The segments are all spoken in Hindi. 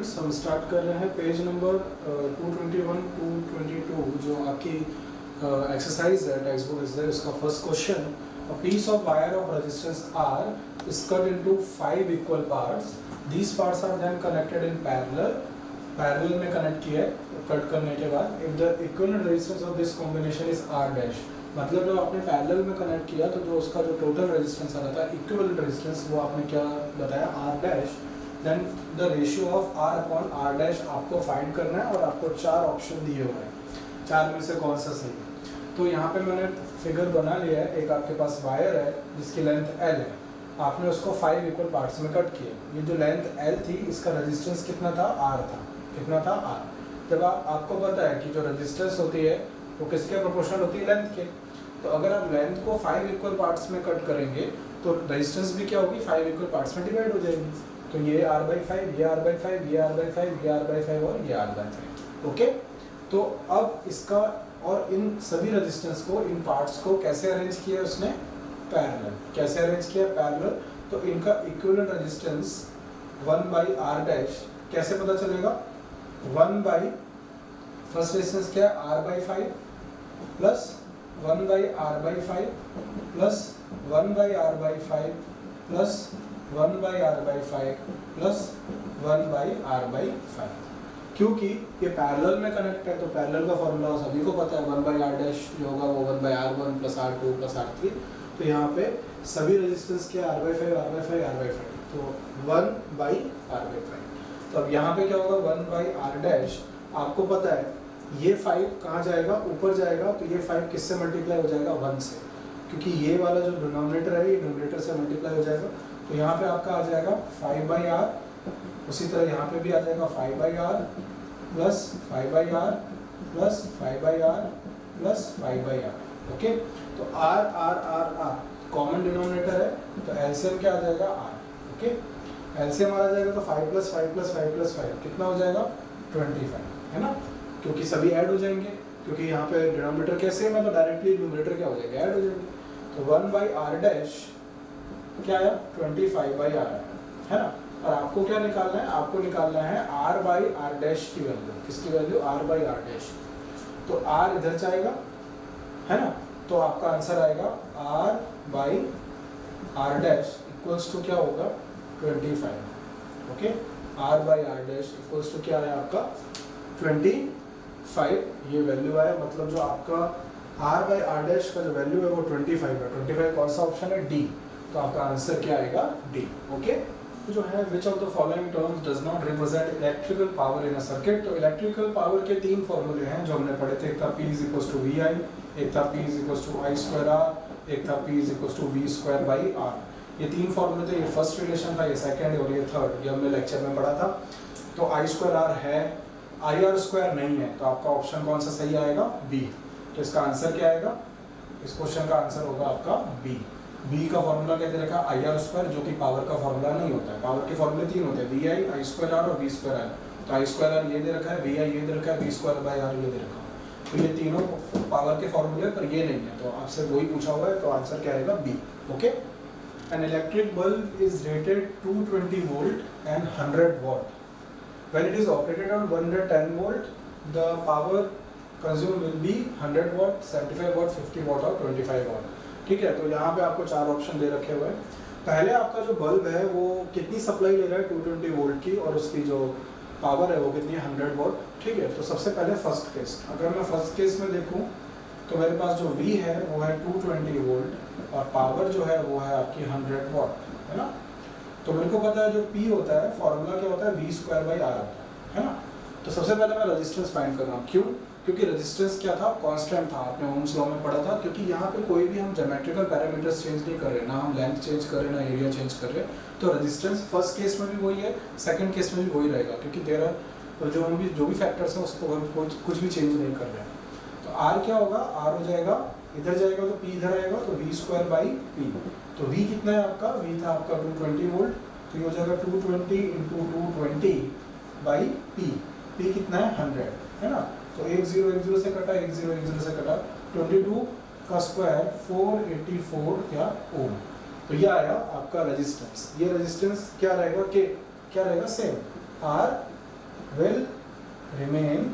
स्टूडेंट्स, हम स्टार्ट कर रहे हैं पेज नंबर 221 222 जो आपकी एक्सरसाइज है टेक्स्ट बुक इज उसका first question. A piece of wire of resistance R is cut into 5 equal parts. These parts are then connected in parallel में कनेक्ट किया कट करने के बाद। If the equivalent resistance of this combination is R dash, मतलब जब आपने पैरेलल में कनेक्ट किया तो जो उसका जो टोटल रेजिस्टेंस आ रहा था इक्विवेलेंट रेजिस्टेंस वो आपने क्या बताया R dash. Then the ratio of R upon R dash आपको फाइंड करना है और आपको 4 ऑप्शन दिए हुए हैं, 4 में से कौन सा सही है। तो यहाँ पे मैंने फिगर बना लिया है। एक आपके पास वायर है जिसकी लेंथ L है, आपने उसको 5 इक्वल पार्ट्स में कट किया। ये जो लेंथ L थी इसका रेजिस्टेंस कितना था, R था। कितना था, R। जब आपको पता है कि जो रेजिस्टेंस होती है वो किसके प्रोपोर्शनल होती है, लेंथ के। तो अगर आप लेंथ को 5 इक्वल पार्ट्स में कट करेंगे तो रेजिस्टेंस भी क्या होगी, 5 इक्वल पार्ट्स में डिवाइड हो जाएगी। तो ये R/5, ये R/5, ये R/5, ये R/5 और ये R/5। ओके, तो अब इसका और इन सभी रेजिस्टेंस को, इन पार्ट्स को कैसे अरेंज किया उसने, पैरेलल। कैसे अरेंज किया, पैरेलल। तो इनका इक्विवेलेंट रेजिस्टेंस 1/R डैश कैसे पता चलेगा, 1/, फर्स्ट रेजिस्टेंस क्या है R/5 plus 1/R/5 plus 1/R/5 plus 1/R/5 plus 1/R/5। क्योंकि ये पैरेलल में कनेक्ट है तो पैरेलल का फॉर्मूला सभी को पता है, 1/R डैश जो होगा वो 1/R1 plus R2 plus R3। तो यहाँ पे सभी रेजिस्टेंस के R/5 R/5 R/5, तो 1/R/5। तो अब यहाँ पे क्या होगा, 1/R डैश। आपको पता है ये 5 कहाँ जाएगा, ऊपर जाएगा। तो ये 5 किससे मल्टीप्लाई हो जाएगा, 1 से, क्योंकि ये वाला जो डिनोमिनेटर है ये न्यूमरेटर से मल्टीप्लाई हो जाएगा। तो यहाँ पे आपका आ जाएगा 5/R। उसी तरह यहाँ पे भी आ जाएगा 5/R plus 5/R plus 5/R plus 5/R। Okay, तो R R R R common denominator है तो एलसीएम क्या आ जाएगा, R। ओके, एलसीएम आ जाएगा तो 5 प्लस 5 प्लस 5 प्लस 5 कितना हो जाएगा, 25, है ना। क्योंकि सभी ऐड हो जाएंगे, क्योंकि यहाँ पे डिनोमिनेटर क्या सेम है तो डायरेक्टली न्यूमरेटर क्या हो जाएगा, ऐड हो जाएंगे। तो 1/R डैश क्या है, 25/R है ना। और आपको क्या निकालना है, आपको निकालना है R/R डैश की वैल्यू। किसकी वैल्यू, R/R डैश। तो R इधर जाएगा, है ना। तो आपका आंसर आएगा R/R डैश इक्वल्स टू क्या होगा, 25। Okay, R/R dash equals to क्या है आपका 25। ये वैल्यू आया, मतलब जो आपका R/R डैश का जो वैल्यू है वो 25 है। 25 कौन सा ऑप्शन है, डी। तो आपका आंसर क्या आएगा, डी। ओके, तो जो है which of the following terms does not represent electrical power in a circuit. तो इलेक्ट्रिकल पावर के 3 फॉर्मूले हैं जो हमने पढ़े थे। एक था P = VI, एक था P = I²R, एक था P = V²/R। ये 3 फॉर्मूले थे। ये फर्स्ट रिलेशन था, ये सेकंड और ये थर्ड, ये हमने लेक्चर में पढ़ा था। तो I²R है, IR² नहीं है, तो आपका ऑप्शन कौन सा सही आएगा, बी। तो इसका आंसर क्या आएगा, इस क्वेश्चन का आंसर होगा आपका बी। बी का फॉर्मूला क्या दे रखा है, IR², जो कि पावर का फॉर्मूला नहीं होता है। पावर के फॉर्मूले 3 होते हैं, VI, I²R और V²R। तो I²R ये दे रखा है, VI ये दे रखा है, V²/R ये दे रखा है। तो ये तीनों पावर के फॉर्मूले, पर ये नहीं है। तो आपसे वही पूछा हुआ है, तो आंसर क्या आएगा, B. Okay, an electric bulb is rated 220 volt and 100 watt. When it is operated on 110 volt, the power consumed will be 100 watt, 75 watt, 50 watt और 25 watt। ठीक है, तो यहाँ पे आपको 4 ऑप्शन दे रखे हुए हैं। पहले आपका जो बल्ब है वो कितनी सप्लाई ले रहा है, 220 वोल्ट की, और उसकी जो पावर है वो कितनी है, 100 वॉट। ठीक है, तो सबसे पहले फर्स्ट केस, अगर मैं फर्स्ट केस में देखूँ तो मेरे पास जो V है वो है 220 वोल्ट और पावर जो है वो है आपकी 100 वॉट, है ना। तो मेरे को पता है जो P होता है, फॉर्मूला क्या होता है, V²/R होता है ना। तो सबसे पहले मैं रेजिस्टेंस फाइंड कर रहा हूँ। क्यों, क्योंकि रेजिस्टेंस क्या था, कांस्टेंट था, आपने ओम्स लॉ में पढ़ा था। क्योंकि यहाँ पे कोई भी हम ज्योमेट्रिकल पैरामीटर्स चेंज नहीं कर रहे, ना हम लेंथ चेंज कर रहे, ना एरिया चेंज कर रहे। तो रेजिस्टेंस फर्स्ट केस में भी वही है, सेकंड केस में भी वही रहेगा, क्योंकि तेरा जो भी फैक्टर्स हैं उसको हम कुछ भी चेंज नहीं कर रहे हैं। तो R क्या होगा, R हो जाएगा, इधर जाएगा तो P इधर आएगा, तो V²/P। तो V कितना है आपका, V था आपका 220 वोल्ट, तो ये हो जाएगा 220 × 220/P। P कितना है, 100, है ना। तो 1 0 1 0 से कटा, 1 0 1 0 से कटा, 22 का स्क्वायर 484 क्या ओम। तो ये आया आपका रेजिस्टेंस। ये रेजिस्टेंस क्या रहेगा, क्या रहेगा, same R will remain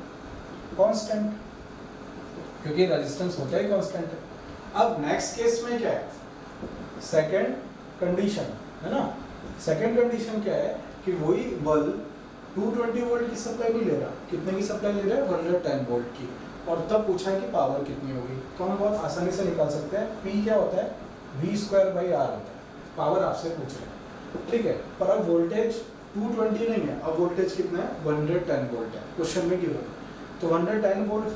constant, क्योंकि रेजिस्टेंस होता ही कांस्टेंट है। अब नेक्स्ट केस में क्या है, सेकंड कंडीशन है ना। सेकंड कंडीशन क्या है कि वही बल्ब 220 वोल्ट की सप्लाई भी ले रहा, कितने की सप्लाई ले रहा है, 110 वोल्ट की, और तब पूछा है कि पावर कितनी होगी। तो हम बहुत आसानी से निकाल सकते हैं, P क्या होता है, V²/R होता है, पावर आपसे पूछ रहे हैं, ठीक है। पर अब वोल्टेज 220 नहीं है, अब वोल्टेज कितना है, 110 वोल्ट है, क्वेश्चन में गिवन। तो 110 वोल्ट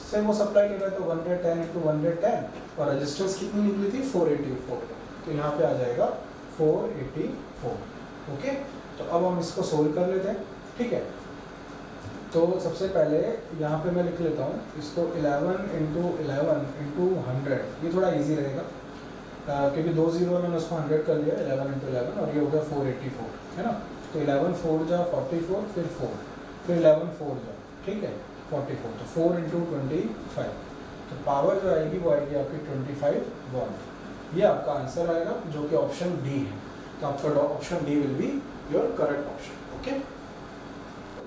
से वो सप्लाई ले रहा है, तो 110 × 110, और रेजिस्टेंस कितनी निकली थी, 484, तो यहाँ पे आ जाएगा 484। ओके, तो अब हम इसको सोल्व कर लेते हैं, ठीक है। तो सबसे पहले यहाँ पे मैं लिख लेता हूँ इसको 11 × 11 × 100, ये थोड़ा इजी रहेगा क्योंकि 2 जीरो मैंने उसको 100 कर लिया, 11 × 11, और ये हो गया 484, है ना। तो 11 4 जा 44, फिर 4, फिर 11 4 जा, ठीक है, 44, तो 4 × 25, तो पावर जो आएगी वो आएगी आपकी 25 वॉट। ये आपका आंसर आएगा जो कि ऑप्शन डी है। तो आपका option D will be your correct option. Okay,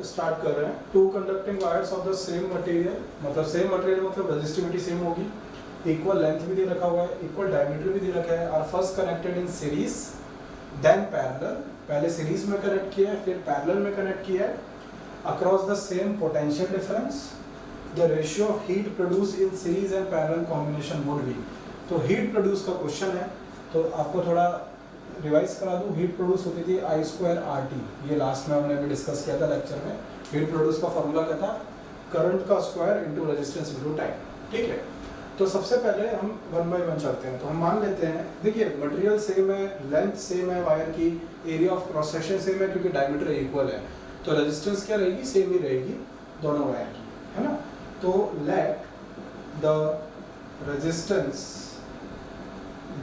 start कर रहे हैं। Two conducting wires of the same material, मतलब सेम मटेरियल मतलब रेजिस्टिविटी सेम होगी, इक्वल लेंथ भी दे रखा हुआ है, इक्वल डायमीटर भी दे रखा है, और first connected in series then parallel, पहले सीरीज में कनेक्ट किया है फिर पैरेलल में कनेक्ट किया है, across the same potential difference, the ratio of heat produce in series and parallel combination would be. तो हीट प्रोड्यूस का क्वेश्चन है, तो आपको थोड़ा रिवाइज करा दूँ। हीट प्रोड्यूस होती थी I²RT, ये लास्ट में हमने भी डिस्कस किया था लेक्चर में। हीट प्रोड्यूस का फॉर्मूला क्या था, करंट का square into resistance into time, ठीक है। तो सबसे पहले हम 1 बाय 1 चलते हैं। तो हम मान लेते हैं, देखिए मटेरियल सेम है, लेंथ सेम है वायर की, area of cross section same है क्योंकि डायमीटर इक्वल है, तो रेजिस्टेंस क्या रहेगी, सेम ही रहेगी दोनों वायर की, है ना। तो let the resistance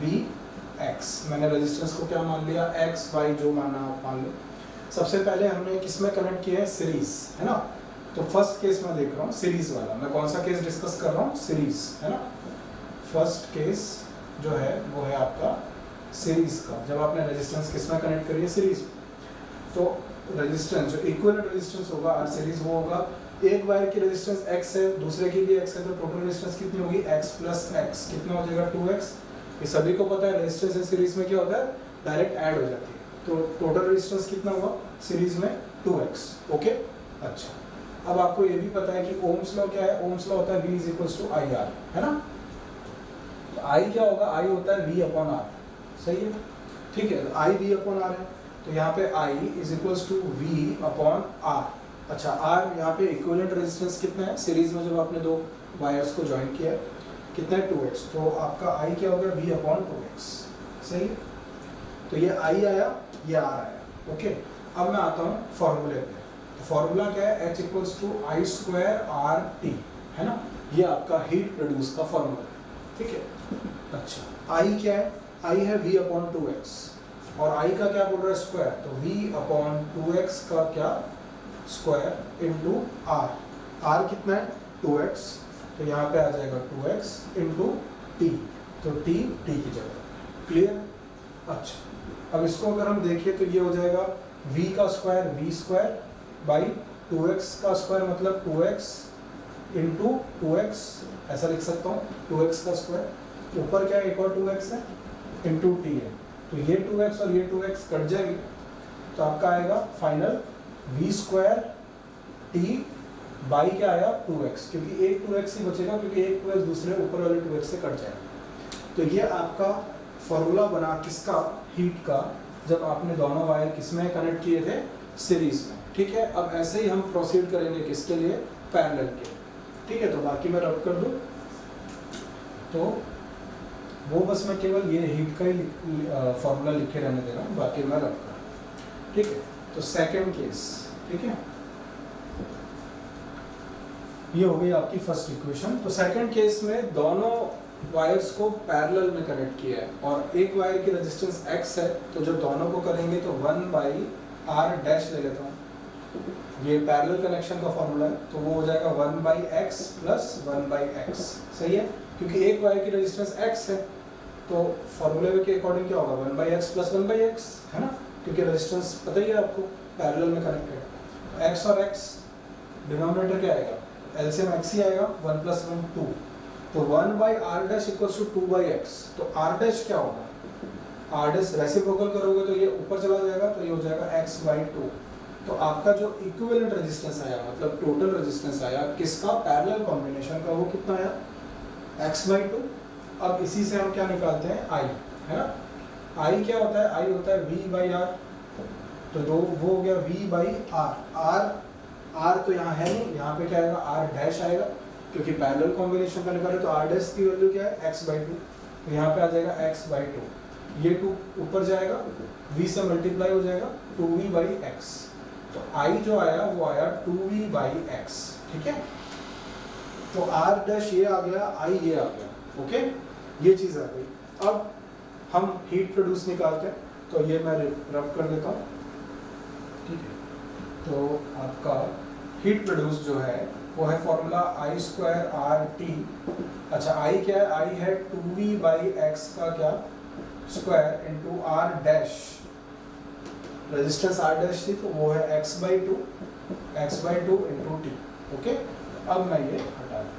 be x, मैंने रेजिस्टेंस को क्या मान लिया, x y जो मानना आप मान लो। सबसे पहले हमने किस में कनेक्ट किया है, सीरीज, है ना। तो फर्स्ट केस मैं देख रहा हूँ सीरीज वाला, मैं कौन सा केस डिस्कस कर रहा हूँ, सीरीज, है ना। फर्स्ट केस जो है वो है आपका सीरीज का, जब आपने रेजिस्टेंस किस में कनेक्ट करी है, सीरीज। तो रेजिस्टेंस जो इक्विवेलेंट रेजिस्टेंस होगा आर सीरीज, वो होगा एक वायर की रेजिस्टेंस x है, दूसरे की भी x है, तो टोटल रेजिस्टेंस कितनी होगी, x + x, कितना हो जाएगा, 2x। ये सभी को पता है रेजिस्टेंस इन सीरीज में क्या होता है, डायरेक्ट ऐड हो जाती है, तो टोटल रेजिस्टेंस कितना हुआ सीरीज में, 2x। ओके, अच्छा, अब आपको ये भी पता है कि ओम्स लॉ क्या है, ओम्स लॉ होता है V = IR, है ना। तो I क्या होगा, I होता है V/R, सही है, ठीक है। I V/R है, तो यहाँ पे I = V/R। अच्छा, R यहाँ पे इक्विवेलेंट रेजिस्टेंस कितना है सीरीज में, जब आपने दो वायर्स को ज्वाइन किया कितना है, 2x, तो आपका I क्या हो गया, V/2x, सही है। तो ये I आया, ये R आया, ओके। अब मैं आता हूँ फॉर्मूले पे। तो फॉर्मूला क्या है, H = I²RT, है ना। ये आपका हीट प्रोड्यूस का फॉर्मूला है, ठीक है। अच्छा, I क्या है, I है V/2x, और I का क्या बोल रहा है, स्क्वायर, तो V/2x का क्या, स्क्वायर इंटू R। R कितना है, 2x, तो यहाँ पे आ जाएगा 2x इंटू टी, तो t की जगह, क्लियर। अच्छा, अब इसको अगर हम देखें तो ये हो जाएगा v का स्क्वायर v² / 2x का स्क्वायर, मतलब 2x इंटू 2x, ऐसा लिख सकता हूँ, 2x का स्क्वायर, ऊपर क्या है, एक और 2x है, इंटू t है, तो ये 2x और ये 2x कट जाएंगे, तो आपका आएगा फाइनल v² t बाई क्या आया, 2x, क्योंकि एक 2x ही बचेगा, क्योंकि एक 2x दूसरे ऊपर वाले 2x से कट जाएगा। तो ये आपका फॉर्मूला बना किसका, हीट का, जब आपने दोनों वायर किसमें कनेक्ट किए थे, सीरीज में, ठीक है। अब ऐसे ही हम प्रोसीड करेंगे किसके लिए, पैरेलल के, ठीक है। तो बाकी मैं रब कर दूँ, तो वो बस मैं केवल ये हीट का ही फॉर्मूला लिखे रहने दे रहा हूँ, बाकी मैं रब कर, ठीक है। तो सेकेंड केस, ठीक है, ये हो गई आपकी फर्स्ट इक्वेशन। तो सेकंड केस में दोनों वायर्स को पैरेलल में कनेक्ट किया है, और एक वायर की रेजिस्टेंस x है, तो जब दोनों को करेंगे तो 1/r' ले लेता हूँ, ये पैरेलल कनेक्शन का फॉर्मूला है, तो वो हो जाएगा 1/x + 1/x, सही है, क्योंकि एक वायर की रेजिस्टेंस x है, तो फॉर्मूले के अकॉर्डिंग क्या होगा, 1/x + 1/x, है ना, क्योंकि रेजिस्टेंस पता ही है आपको, पैरेलल में कनेक्टेड, x और x डिनोमिनेटर क्या आएगा, एलसीएम एक्स ही आएगा, 1 + 1 2, तो 1/r' = 2/x, तो r' क्या होगा, r' रेसिप्रोकल करोगे तो ये ऊपर चला जाएगा, तो ये हो जाएगा x/2। तो आपका जो इक्विवेलेंट रेजिस्टेंस आया, मतलब टोटल रेजिस्टेंस आया किसका, पैरेलल कॉम्बिनेशन का, वो कितना आया, x/2। अब इसी से हम क्या निकालते हैं, I, है ना। I क्या होता है, I होता है V/R, तो दो वो हो गया V/R। R तो यहाँ है नहीं, यहाँ पे क्या आएगा, r' आएगा, क्योंकि पैरेलल कॉम्बिनेशन का निकाले तो r' की वैल्यू क्या है, x/2, तो यहाँ पे आ जाएगा x/2, ये 2 ऊपर जाएगा, v से मल्टीप्लाई हो जाएगा, 2v/x, तो I जो आया वो आया 2v/x, ठीक है। तो r' ये आ गया, I ये आ गया, ओके, ये चीज़ आ गई। अब हम हीट प्रोड्यूस निकालते हैं, तो ये मैं रब कर देता हूँ, ठीक है। तो आपका हीट प्रोड्यूस जो है वो है फॉर्मूला I²RT। अच्छा, I क्या है, I है 2v/x का क्या, square into r', resistance r' थी तो वो है x/2 इंटू t, ओके। अब मैं ये हटा दूँ,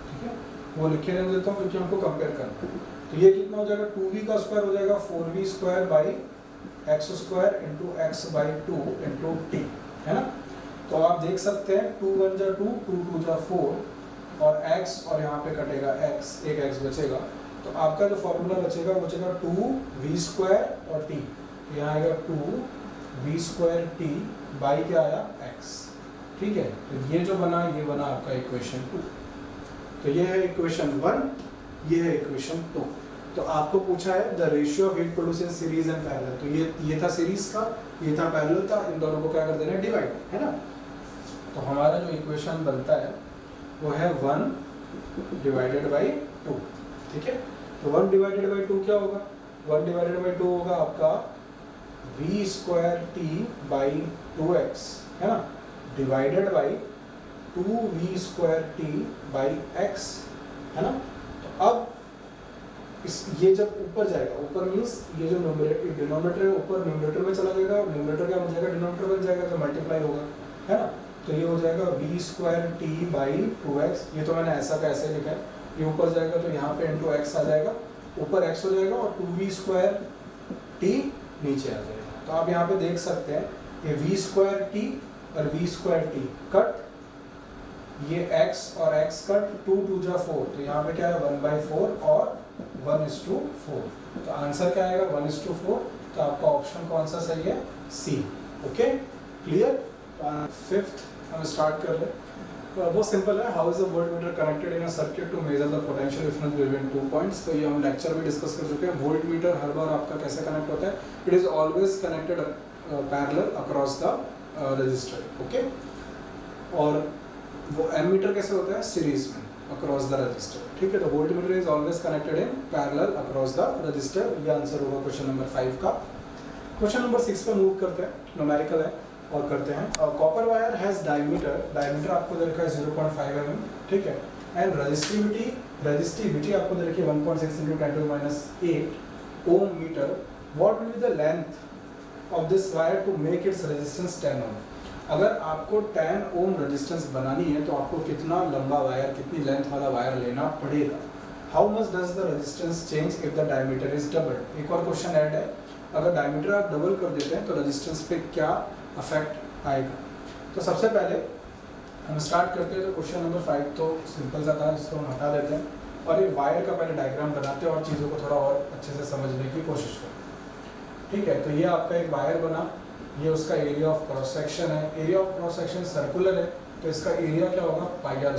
ठीक है, वो लिखे रहने देता हूँ क्योंकि हमको कंपेयर करना है। तो ये कितना हो जाएगा, 2v का स्क्वायर हो जाएगा 4v² into x/2 into t, है ना। तो आप देख सकते हैं 2 × 1 = 2, 2 × 2 = 4 और x, और यहाँ पे कटेगा x, एक x बचेगा, तो आपका जो फॉर्मूला बचेगा वो बचेगा 2v² और t, यहाँ आएगा 2v² t बाई क्या आया, x, ठीक है। तो ये जो बना, ये बना आपका इक्वेशन 2। तो ये है इक्वेशन 1, ये है इक्वेशन 2। तो आपको पूछा है the ratio of heat produce in series and parallel, तो ये था सीरीज का, ये था पैरेलल था, इन दोनों को क्या कर देना है, डिवाइड, है ना। तो हमारा जो इक्वेशन बनता है वो है 1/2, ठीक है। तो 1/2 क्या होगा, 1/2 होगा आपका v²t/2x, है ना, डिवाइडेड बाई 2v²t/x, है ना। तो अब ये जब ऊपर जाएगा, ऊपर मीन्स ये जो डिनोमिनेटर है ऊपर न्यूमरेटर में चला जाएगा, और न्यूमरेटर क्या बन जाएगा, डिनोमिनेटर बन जाएगा, तो मल्टीप्लाई होगा, है ना। तो ये हो जाएगा v²t/2x, ये तो मैंने ऐसा का ऐसे लिखा है, ये ऊपर जाएगा तो यहाँ पे इंटू x आ जाएगा, ऊपर x हो जाएगा, और 2v²t नीचे आ जाएगा। तो आप यहाँ पे देख सकते हैं ये v²t और v²t कट, ये x और x कट, 2 × 2 = 4, तो यहाँ पे क्या है 1/4 और 1:4, तो आंसर क्या आएगा 1:4। तो आपका ऑप्शन कौन सा सही है, सी, ओके, क्लियर। फिफ्थ हम स्टार्ट कर रहे हैं, तो बहुत सिंपल है, how is the voltmeter connected in a circuit to measure the potential difference between 2 points. तो ये हम लेक्चर में डिस्कस कर चुके हैं। वोल्टमीटर हर बार आपका कैसे कनेक्ट होता है, it is always connected parallel across the register, okay. और वो एमीटर कैसे होता है, सीरीज में अक्रॉस द रजिस्टर, ठीक है। तो voltmeter is always connected in parallel across the register, ये आंसर होगा क्वेश्चन नंबर 5 का। क्वेश्चन नंबर 6 पे मूव करते हैं, न्यूमेरिकल है और करते हैं। कॉपर वायर हैज डायमीटर आपको दे रखा है 0.5 mm, ठीक है, एंड रेजिस्टिविटी आपको दे रखी है 1.6 × 10⁻8 ohm metre. What will be the length of this wire to make its resistance 10 ohm. अगर आपको 10 ओम रेजिस्टेंस बनानी है तो आपको कितना लंबा वायर, कितनी लेंथ वाला वायर लेना पड़ेगा। How much does the resistance change if the diameter is doubled. एक और क्वेश्चन ऐड है, अगर डायमीटर आप डबल कर देते हैं तो रेजिस्टेंस पे क्या अफेक्ट आएगा। तो सबसे पहले हम स्टार्ट करते हैं, तो क्वेश्चन नंबर 5 तो सिंपल सा था, इसको हम हटा देते हैं और एक वायर का पहले डायग्राम बनाते हैं और चीज़ों को थोड़ा और अच्छे से समझने की कोशिश करते हैं, ठीक है। तो ये आपका एक वायर बना, ये उसका एरिया ऑफ क्रॉस सेक्शन है। Area of cross section circular है, तो इसका एरिया क्या होगा, πr²।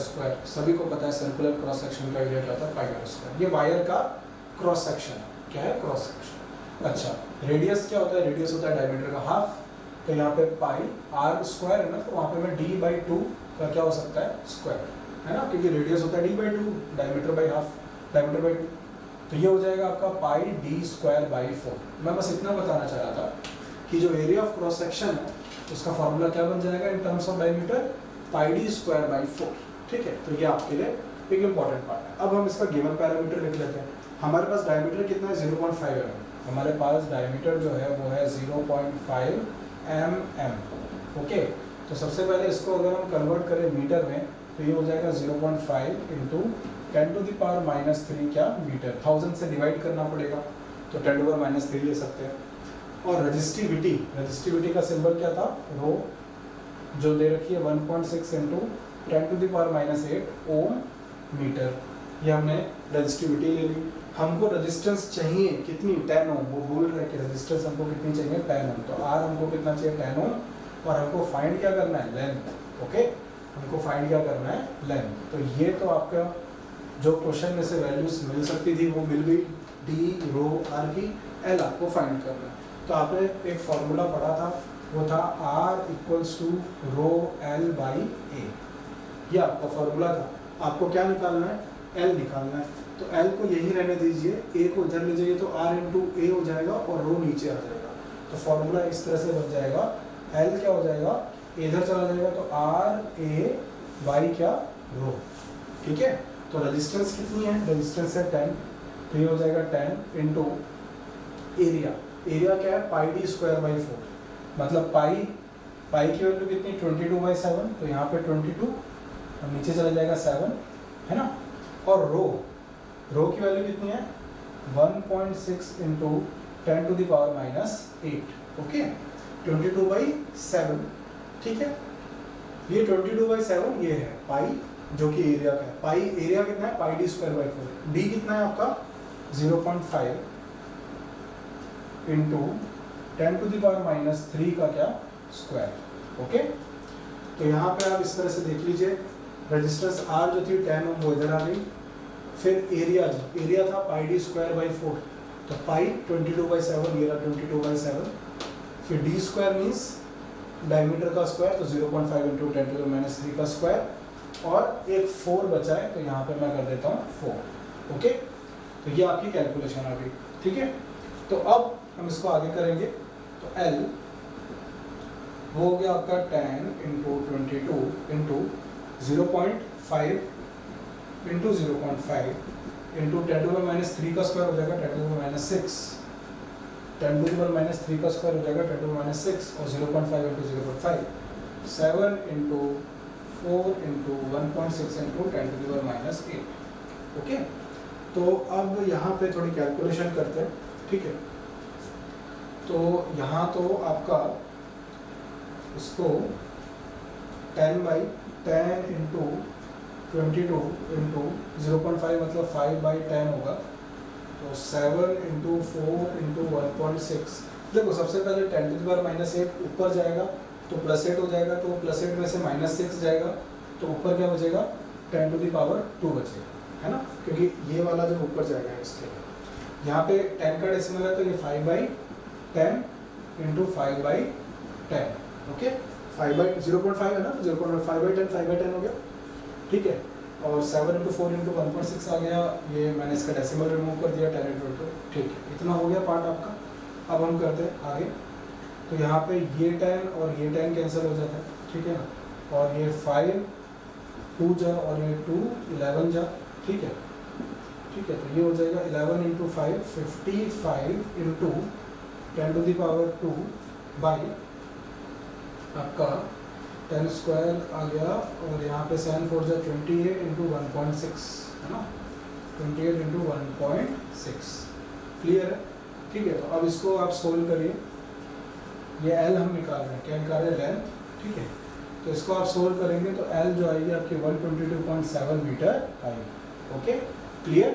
सभी को पता है सर्कुलर क्रॉस सेक्शन का एरिया क्या होता है, πr²। ये वायर का क्रॉस सेक्शन है, क्या है, क्रॉस सेक्शन। अच्छा, रेडियस क्या होता है, रेडियस होता है डायमीटर का हाफ, तो यहाँ पे πr² है ना, तो वहाँ पे मैं d/2 का क्या हो सकता है, स्क्वायर, है ना, क्योंकि रेडियस होता है d/2, diameter by half, diameter by 2, तो ये हो जाएगा आपका πd²/4। मैं बस इतना बताना चाह रहा था कि जो एरिया ऑफ क्रॉस सेक्शन है उसका फॉर्मूला क्या बन जाएगा in terms of diameter, πd²/4, ठीक है। तो ये आपके लिए एक इंपॉर्टेंट पार्ट है। अब हम इसका गिवन पैरामीटर लिख लेते हैं। हमारे पास डायमीटर कितना है, 0.5 mm। हमारे पास डायमीटर जो है वो है 0.5 mm, ओके। तो तो सबसे पहले इसको अगर हम कन्वर्ट करें मीटर में तो ये हो जाएगा 0.5 इंटू 10⁻³ क्या मीटर, 1000 से डिवाइड करना पड़ेगा तो 10⁻³ ले सकते हैं। और रजिस्टिविटी का सिंबल क्या था, रो, जो दे रखी है 1.6 इंटू 10⁻8 ओम मीटर। ये हमने रजिस्टिविटी ले ली। हमको रेजिस्टेंस चाहिए कितनी, 10 ओम। वो बोल रहे हैं कि रेजिस्टेंस हमको कितनी चाहिए, 10 ओम। तो आर हमको कितना चाहिए, 10 ओम। और हमको फाइंड क्या करना है, लेंथ। ओके, हमको फाइंड क्या करना है, लेंथ। तो ये तो आपका जो क्वेश्चन में से वैल्यूज मिल सकती थी वो मिल गई, डी, रो, आर की। एल आपको फाइंड करना है। तो आपने एक फॉर्मूला पढ़ा था, वो था R equals to rho L by A. ये आपका फॉर्मूला था। आपको क्या निकालना है, एल निकालना है। तो एल को यही रहने दीजिए, ए को इधर ले जाइए तो आर इंटू ए हो जाएगा और रो नीचे आ जाएगा। तो फॉर्मूला इस तरह से बन जाएगा, एल क्या हो जाएगा, इधर चला जाएगा तो आर ए बाई क्या, रो। ठीक है, तो रेजिस्टेंस कितनी है, रेजिस्टेंस है 10, तो ये हो जाएगा 10 इंटू एरिया। एरिया क्या है, पाई डी स्क्वायर बाई 4, मतलब पाई की वैल्यू कितनी, 22/7, तो यहाँ पे 22 और नीचे चला जाएगा 7, है ना। और रो की वैल्यू कितनी है, 1.6 इंटू 10⁻⁸। ओके, 22/7। ठीक है, ये 22/7 ये है पाई, जो कि एरिया का है। पाई एरिया कितना है, पाई डी स्क्वायर बाई 4। डी कितना है आपका, 0.5 इंटू 10⁻³ का क्या, स्क्वायर। ओके, तो यहाँ पे आप इस तरह से देख लीजिए, रेजिस्टेंस आर जो थी 10 ओम वो इधर आ गई। फिर एरिया था पाई डी स्क्वायर बाई 4, तो पाई 22/7, ये रहा 22/7। फिर डी स्क्वायर मीन्स डायमीटर का स्क्वायर, तो 0.5 इंटू 10⁻³ का स्क्वायर। और एक 4 बचा है, तो यहाँ पे मैं कर देता हूँ 4। ओके, तो ये आपकी कैलकुलेशन आ गई। ठीक है, तो अब हम इसको आगे करेंगे। तो एल वो हो गया आपका 10 इंटू 22 इंटू 0.5 इंटू 0.5 इंटू 10⁻³ का स्क्वायर हो जाएगा 10⁻6, 10⁻³ का स्क्वायर हो जाएगा 10⁻6 और 0.5 into 0.5 7 into 4 into 1.6 into 10⁻8। Okay, तो अब यहाँ पे थोड़ी कैलकुलेशन करते हैं। ठीक है, तो यहाँ तो आपका इसको 10/10 इंटू 22 इंटू 0.5 मतलब 5/10 होगा, तो 7 इंटू 4 इंटू 1.6। देखो सबसे पहले 10⁻8 ऊपर जाएगा तो +8 हो जाएगा, तो +8 में से -6 जाएगा तो ऊपर क्या बचेगा, 10⁻² बचेगा, है ना, क्योंकि ये वाला जब ऊपर जाएगा इसके लिए। यहाँ पे 10 का डेसिमल है तो ये 5/10 इंटू 5/10। ओके, 0.5 है ना, तो 5/10 हो गया। ठीक है, और 7 इंटू 4 इंटू 1.6 आ गया, ये मैंने इसका डेसिमल रिमूव कर दिया 10 इंटू 2। ठीक है, इतना हो गया पार्ट आपका। अब हम करते हैं आगे। तो यहाँ पे ये 10 और ये 10 कैंसिल हो जाता है, ठीक है ना, और ये 5 2 जा और ये 2 11 जा। ठीक है, तो ये हो जाएगा 11 इंटू 5 55 इंटू 10⁻² बाई आपका 10 स्क्वायर आ गया, और यहाँ पे 7 4 जा 28 इंटू 1.6, है ना, 28 इंटू 1.6। क्लियर है। ठीक है, तो अब इसको आप सोल्व करिए। ये एल हम निकाल रहे हैं, क्या निकाल रहे हैं, लेंथ। ठीक है, तो इसको आप सोल्व करेंगे तो एल जो आएगी आपकी 122.7 मीटर आएगी। Okay, clear.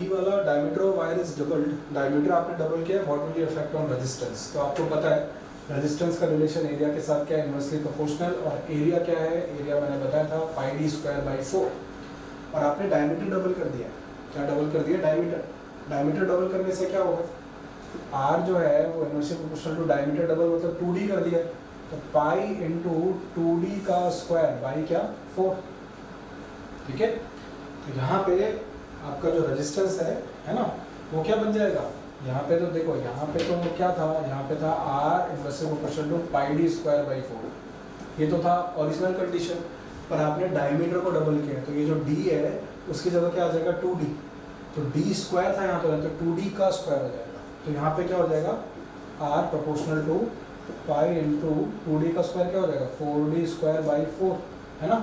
ये वाला diameter of wire is doubled, diameter आपने डबल किया, what will be effect on resistance. तो आपको पता है रेजिस्टेंस का रिलेशन एरिया के साथ क्या है, इनवर्सली प्रोपोर्शनल। और एरिया क्या है, एरिया मैंने बताया था पाई डी स्क्वायर बाई 4, और आपने डायमीटर डबल कर दिया। क्या डबल कर दिया, डायमीटर डबल करने से क्या होगा, आर जो है वो inversely proportional to diameter double मतलब 2d कर दिया, तो पाई इंटू 2d का स्क्वायर बाई क्या 4। ठीक है, तो यहाँ पे आपका जो रेजिस्टेंस है ना, वो क्या बन जाएगा, यहाँ पे तो देखो, यहाँ पे तो वो क्या था, यहाँ पे था R inversely proportional to pi D square by 4। ये तो था ओरिजिनल कंडीशन, पर आपने डायमीटर को डबल किया, तो ये जो d है उसकी जगह क्या आ जाएगा 2d, तो d स्क्वायर था यहाँ तो 2d का स्क्वायर हो जाएगा। तो यहाँ पे क्या हो जाएगा, r proportional to pi into 2d का स्क्वायर क्या हो जाएगा 4d स्क्वायर बाई 4, है ना,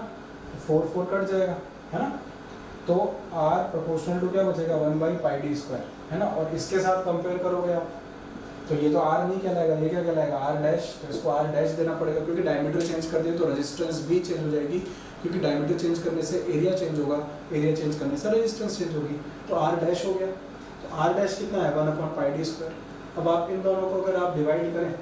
4 4 कट जाएगा, है ना, तो r प्रोपोर्शनल टू क्या बचेगा 1 बाई पाई डी स्क्वायर, है ना, और इसके साथ कंपेयर करोगे आप तो ये तो r नहीं कहलाएगा, ये क्या कहलाएगा r डैश, तो इसको r डैश देना पड़ेगा क्योंकि डायमीटर चेंज कर दिया तो रेजिस्टेंस भी चेंज हो जाएगी, क्योंकि डायमीटर चेंज करने से एरिया चेंज होगा, एरिया चेंज करने से रेजिस्टेंस चेंज होगी, तो r डैश हो गया। तो r डैश कितना है 1 अपॉन पाई डी स्क्वायर। अब आप इन दोनों को अगर आप डिवाइड करें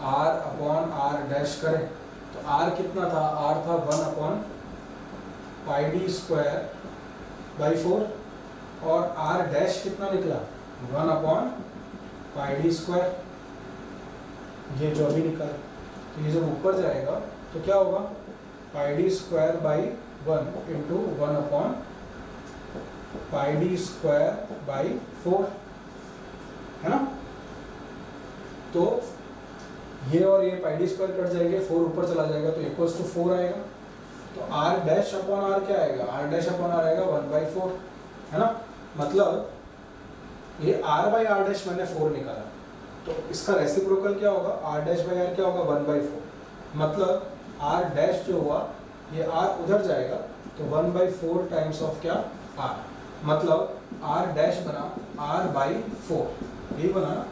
r अपॉन r डैश करें तो r कितना था, r था 1 upon pi D square by 4 और r डैश कितना निकला 1 अपॉन पाई डी स्क्वायर, ये जो अभी निकला, तो ये जब ऊपर जाएगा तो क्या होगा pi D square by 1 into 1 upon pi D square by 4, है ना, तो ये और ये पाई डी स्क्वायर कट जाएंगे, 4 ऊपर चला जाएगा तो इक्वल्स टू 4 आएगा, तो r डैश अपॉन r क्या आएगा, r डैश अपॉन r आएगा 1 बाई 4, है ना, मतलब ये r बाई r डैश मैंने 4 निकाला, तो इसका रेसिप्रोकल क्या होगा r डैश बाई r क्या होगा 1 बाई 4, मतलब r डैश जो हुआ ये r उधर जाएगा तो 1 बाई 4 टाइम्स ऑफ क्या r, मतलब r डैश बना r बाई 4, यही बना ना,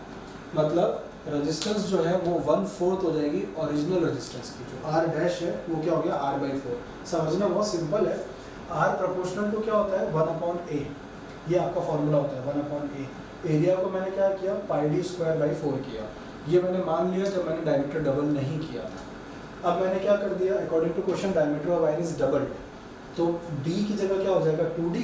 मतलब रेजिस्टेंस जो है वो 1/4 हो जाएगी ओरिजिनल रेजिस्टेंस की, जो r डैश है वो क्या हो गया r बाई 4। समझना बहुत सिंपल है, r प्रोपोर्शनल टू क्या होता है 1 अपॉन a, ये आपका फॉर्मूला होता है 1 अपॉन a। एरिया को मैंने क्या किया पाई डी स्क्वायर बाई 4 किया, ये मैंने मान लिया जब मैंने डायमीटर डबल नहीं किया था। अब मैंने क्या कर दिया according to question diameter of wire is doubled, तो d की जगह क्या हो जाएगा 2d,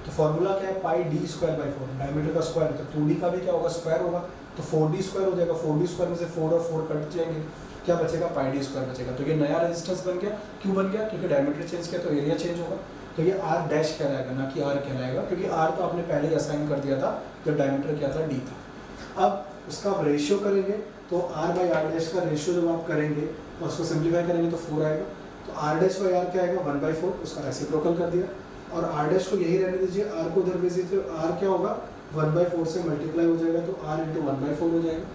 तो फॉर्मूला क्या है पाई डी स्क्वायर बाई 4, डायमीटर का स्क्वायर तो 2d का भी क्या होगा स्क्वायर होगा, तो 4d स्क्वायर हो जाएगा, 4d स्क्वायर में से 4 और 4 कट जाएंगे, क्या बचेगा पाई डी स्क्वायर बचेगा, तो ये नया रेजिस्टेंस बन गया। क्यों बन गया, क्योंकि डायमीटर चेंज किया तो एरिया चेंज होगा, तो ये r डैश कहलाएगा ना कि r कहलाएगा, क्योंकि r तो आपने पहले ही असाइन कर दिया था जब डायमीटर क्या था d था। अब उसका आप रेशियो करेंगे तो r बाई r डैश का रेशियो जब आप करेंगे और उसको सिंप्लीफाई करेंगे तो 4 आएगा, तो r डैश बाई r क्या आएगा 1 बाई 4, उसका रेसिप्रोकल कर दिया, और r डैश को यही रहने दीजिए, r को उधर भेज दीजिए, r क्या होगा 1 बाई 4 से मल्टीप्लाई हो जाएगा तो r इंटू 1 बाई 4 हो जाएगा,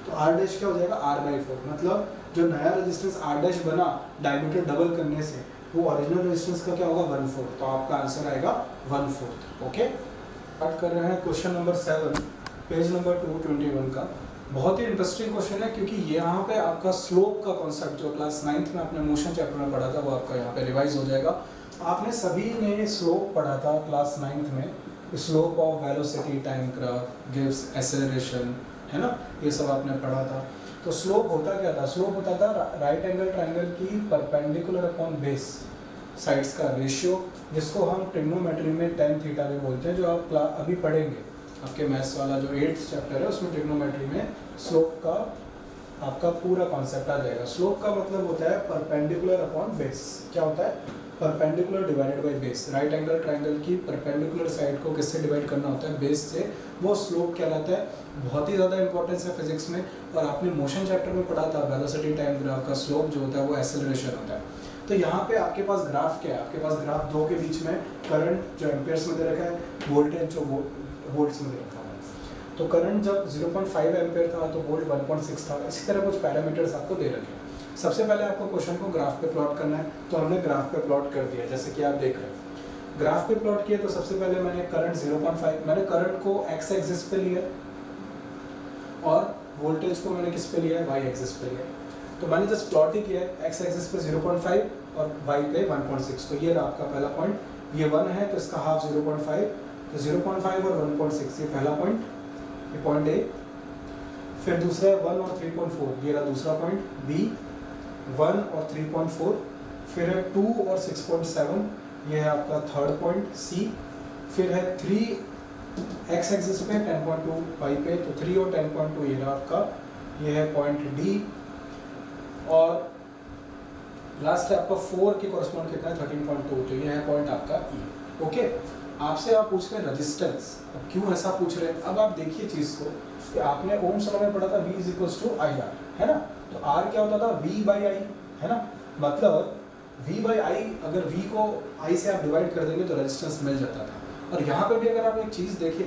तो r डैश क्या हो जाएगा r बाई 4, मतलब जो नया रेजिस्टेंस r डैश बना डायमीटर डबल करने से वो ओरिजिनल रेजिस्टेंस का क्या होगा 1/4, तो आपका आंसर आएगा 1/4। ओके, स्टार्ट कर रहे हैं क्वेश्चन नंबर 7 पेज नंबर 221 का। बहुत ही इंटरेस्टिंग क्वेश्चन है क्योंकि यहाँ पे आपका स्लोप का कॉन्सेप्ट जो क्लास 9th में आपने मोशन चैप्टर में पढ़ा था वो आपका यहाँ पे रिवाइज हो जाएगा। आपने सभी ने स्लोप पढ़ा था क्लास 9th में, slope of velocity time graph gives acceleration, है ना, ये सब आपने पढ़ा था। तो स्लोप होता क्या था, स्लोप होता था राइट एंगल ट्रायंगल की परपेंडिकुलर अपॉन बेस साइड्स का रेशियो, जिसको हम ट्रिग्नोमेट्री में tan थीटा भी बोलते हैं, जो आप अभी पढ़ेंगे आपके मैथ्स वाला जो 8th चैप्टर है उसमें ट्रिग्नोमेट्री में स्लोप का आपका पूरा कॉन्सेप्ट आ जाएगा। स्लोप का मतलब होता है परपेंडिकुलर अपॉन बेस, क्या होता है perpendicular divided by base, right angle triangle की परपेंडिकुलर साइड को किससे डिवाइड करना होता है बेस से, वो स्लोप कहलाता है। बहुत ही ज़्यादा इंपॉर्टेंस है फिजिक्स में, और आपने मोशन चैप्टर में पढ़ा था वेलोसिटी टाइम ग्राफ का स्लोप जो होता है वो एक्सेलरेशन होता है। तो यहाँ पे आपके पास ग्राफ क्या है, आपके पास ग्राफ दो के बीच में करंट जो एम्पेयर्स में दे रखा है, वोल्टेज जो वोल्ट्स में दे रखा है। तो करंट जब 0.5 एम्पेयर था तो वोल्ट 1.6 था, इसी तरह कुछ पैरामीटर्स आपको दे रखे हैं। सबसे पहले आपको क्वेश्चन को ग्राफ पे प्लॉट करना है, तो हमने ग्राफ पे प्लॉट कर दिया जैसे कि आप देख रहे हैं। ग्राफ पे प्लॉट किया तो सबसे पहले मैंने करंट 0.5, मैंने करंट को x एक्सिस पे लिया और वोल्टेज को मैंने किस पे लिया है, y एक्सिस पे लिया। तो मैंने जस्ट प्लॉट ही किया है, x एक्सिस पे 0.5 और y पे 1.6। तो ये रहा आपका पहला पॉइंट, ये 1 है तो इसका हाफ 0.5, तो 0.5 और 1.6 ये पहला पॉइंट, ये पॉइंट A। फिर दूसरा है 1 और 3.4, ये रहा दूसरा पॉइंट B, 1 और 3.4। फिर है 2 और 6.7, ये है आपका थर्ड पॉइंट C। फिर है 3 x एक्सिस पे 10.2 y पे, तो 3 और 10.2 ये रहा आपका, ये है पॉइंट D। और लास्ट है आपका 4 के कॉरस्पॉन्ड कितना है 13.2, तो ये है पॉइंट आपका E। ओके, आपसे आप पूछ रहे हैं रेजिस्टेंस, अब क्यों ऐसा पूछ रहे हैं। अब आप देखिए चीज़ को कि आपने ओम्स लॉ में पढ़ा था V इज IR, है ना, तो R क्या होता था V बाई I, है ना, मतलब V बाई I, अगर V को I से आप डिवाइड कर देंगे तो रेजिस्टेंस मिल जाता था। और यहाँ पे भी अगर आप एक चीज़ देखें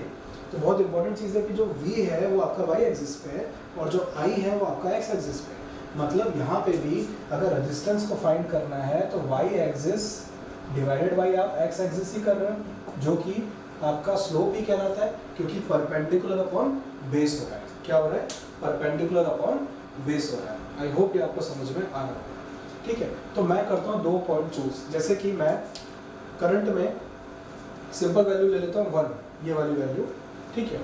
तो बहुत इंपॉर्टेंट चीज़ है कि जो v है वो आपका y एक्सिस पे है और जो I है वो आपका x एक्सिस पे है। मतलब यहाँ पे भी अगर रेजिस्टेंस को फाइंड करना है तो y एक्सिस डिवाइडेड बाई आप x एक्सिस ही कर रहे हो, जो कि आपका स्लोप ही कहलाता है, क्योंकि परपेंडिकुलर अपॉन बेस हो रहा है। क्या हो रहा है? परपेंडिकुलर अपॉन बेस हो रहा है। आई होप ये आपको समझ में आ रहा होगा। ठीक है, तो मैं करता हूँ 2 पॉइंट चूज। जैसे कि मैं करंट में सिंपल वैल्यू ले लेता हूँ 1, ये वाली वैल्यू, ठीक है,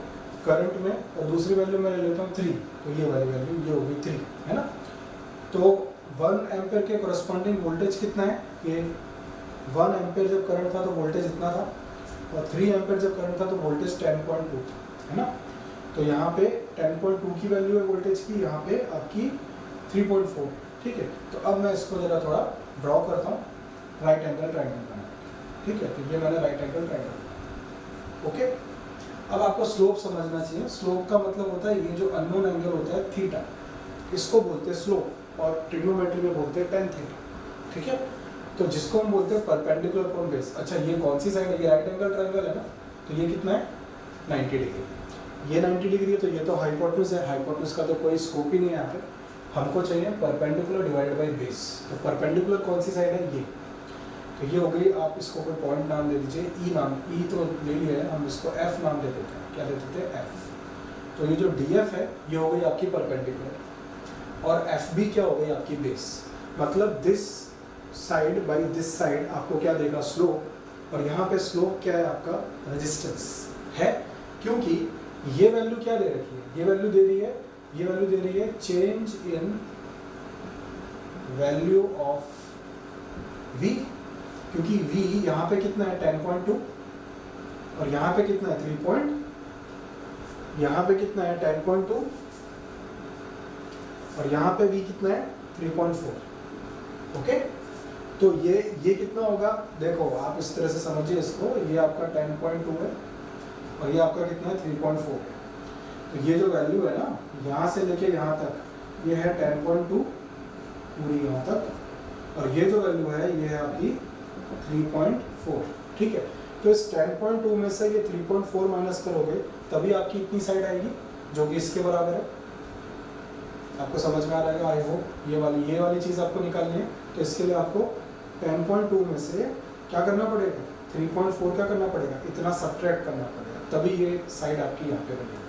करंट में, और दूसरी वैल्यू मैं ले लेता हूँ 3, तो ये वाली वैल्यू ये हो गई 3, है ना। तो 1 एम्पेयर के कोरस्पॉन्डिंग वोल्टेज कितना है? ये 1 एम्पेयर जब करंट था तो वोल्टेज इतना था, और 3 एम्पेयर जब करंट था तो वोल्टेज 10.2 था, है ना। तो यहाँ पे 10.2 की वैल्यू है वोल्टेज की, यहाँ पे आपकी 3.4, ठीक है। तो अब मैं इसको जरा थोड़ा ड्रॉ करता हूँ, राइट एंगल ट्रायंगल बना, ठीक है। तो ये मैंने राइट एंगल ट्रायंगल, ओके। अब आपको स्लोप समझना चाहिए। स्लोप का मतलब होता है ये जो अननोन एंगल होता है थीटा, इसको बोलते हैं स्लोप, और ट्रिग्नोमेट्री में बोलते हैं tan थीटा, ठीक है। तो जिसको हम बोलते हैं परपेंडिकुलर अपॉन बेस। अच्छा, ये कौन सी साइड है? ये राइट एंगल ट्रायंगल है ना, तो ये कितना है? 90 डिग्री। ये 90 डिग्री है, तो ये तो हाइपोटेन्यूज है। हाइपोटेन्यूज का तो कोई स्कोप ही नहीं है यहाँ पे। हमको चाहिए परपेंडिकुलर डिवाइडेड बाई बेस। तो परपेंडिकुलर कौन सी साइड है? ये। तो ये हो गई। आप इसको कोई पॉइंट नाम दे दीजिए, ई नाम, ई तो ले लिया है, हम इसको एफ नाम दे देते हैं। क्या दे देते हैं? एफ। तो ये जो डी एफ है ये हो गई आपकी परपेंडिकुलर, और एफ बी क्या हो गई? आपकी बेस। मतलब this side by this side आपको क्या देगा? स्लोप। और यहाँ पे स्लोप क्या है? आपका रेजिस्टेंस है, क्योंकि ये वैल्यू क्या दे रखी है? ये वैल्यू दे रही है, ये वैल्यू दे रही है change in value of v, क्योंकि v यहाँ पे कितना है? 10.2, और यहाँ पे कितना है? 3 यहाँ पे कितना है? 10.2, और यहाँ पे v कितना है? 3.4, ओके। तो ये कितना होगा? देखो आप इस तरह से समझिए इसको, ये आपका 10.2 है और ये आपका कितना है? 3.4 है। तो ये जो वैल्यू है ना, यहाँ से लेके यहाँ तक, ये है 10.2 पूरी यहाँ तक, और ये जो वैल्यू है ये है आपकी 3.4, ठीक है। तो इस 10.2 में से ये 3.4 माइनस करोगे तभी आपकी इतनी साइड आएगी जो कि इसके बराबर है। आपको समझ में आ जाएगा आई होप। ये वाली चीज़ आपको निकालनी है। तो इसके लिए आपको 10.2 में से क्या करना पड़ेगा? 3.4 क्या करना पड़ेगा? इतना सब्ट्रैक्ट करना पड़ेगा, तभी ये साइड आपकी यहाँ पे बनेगी।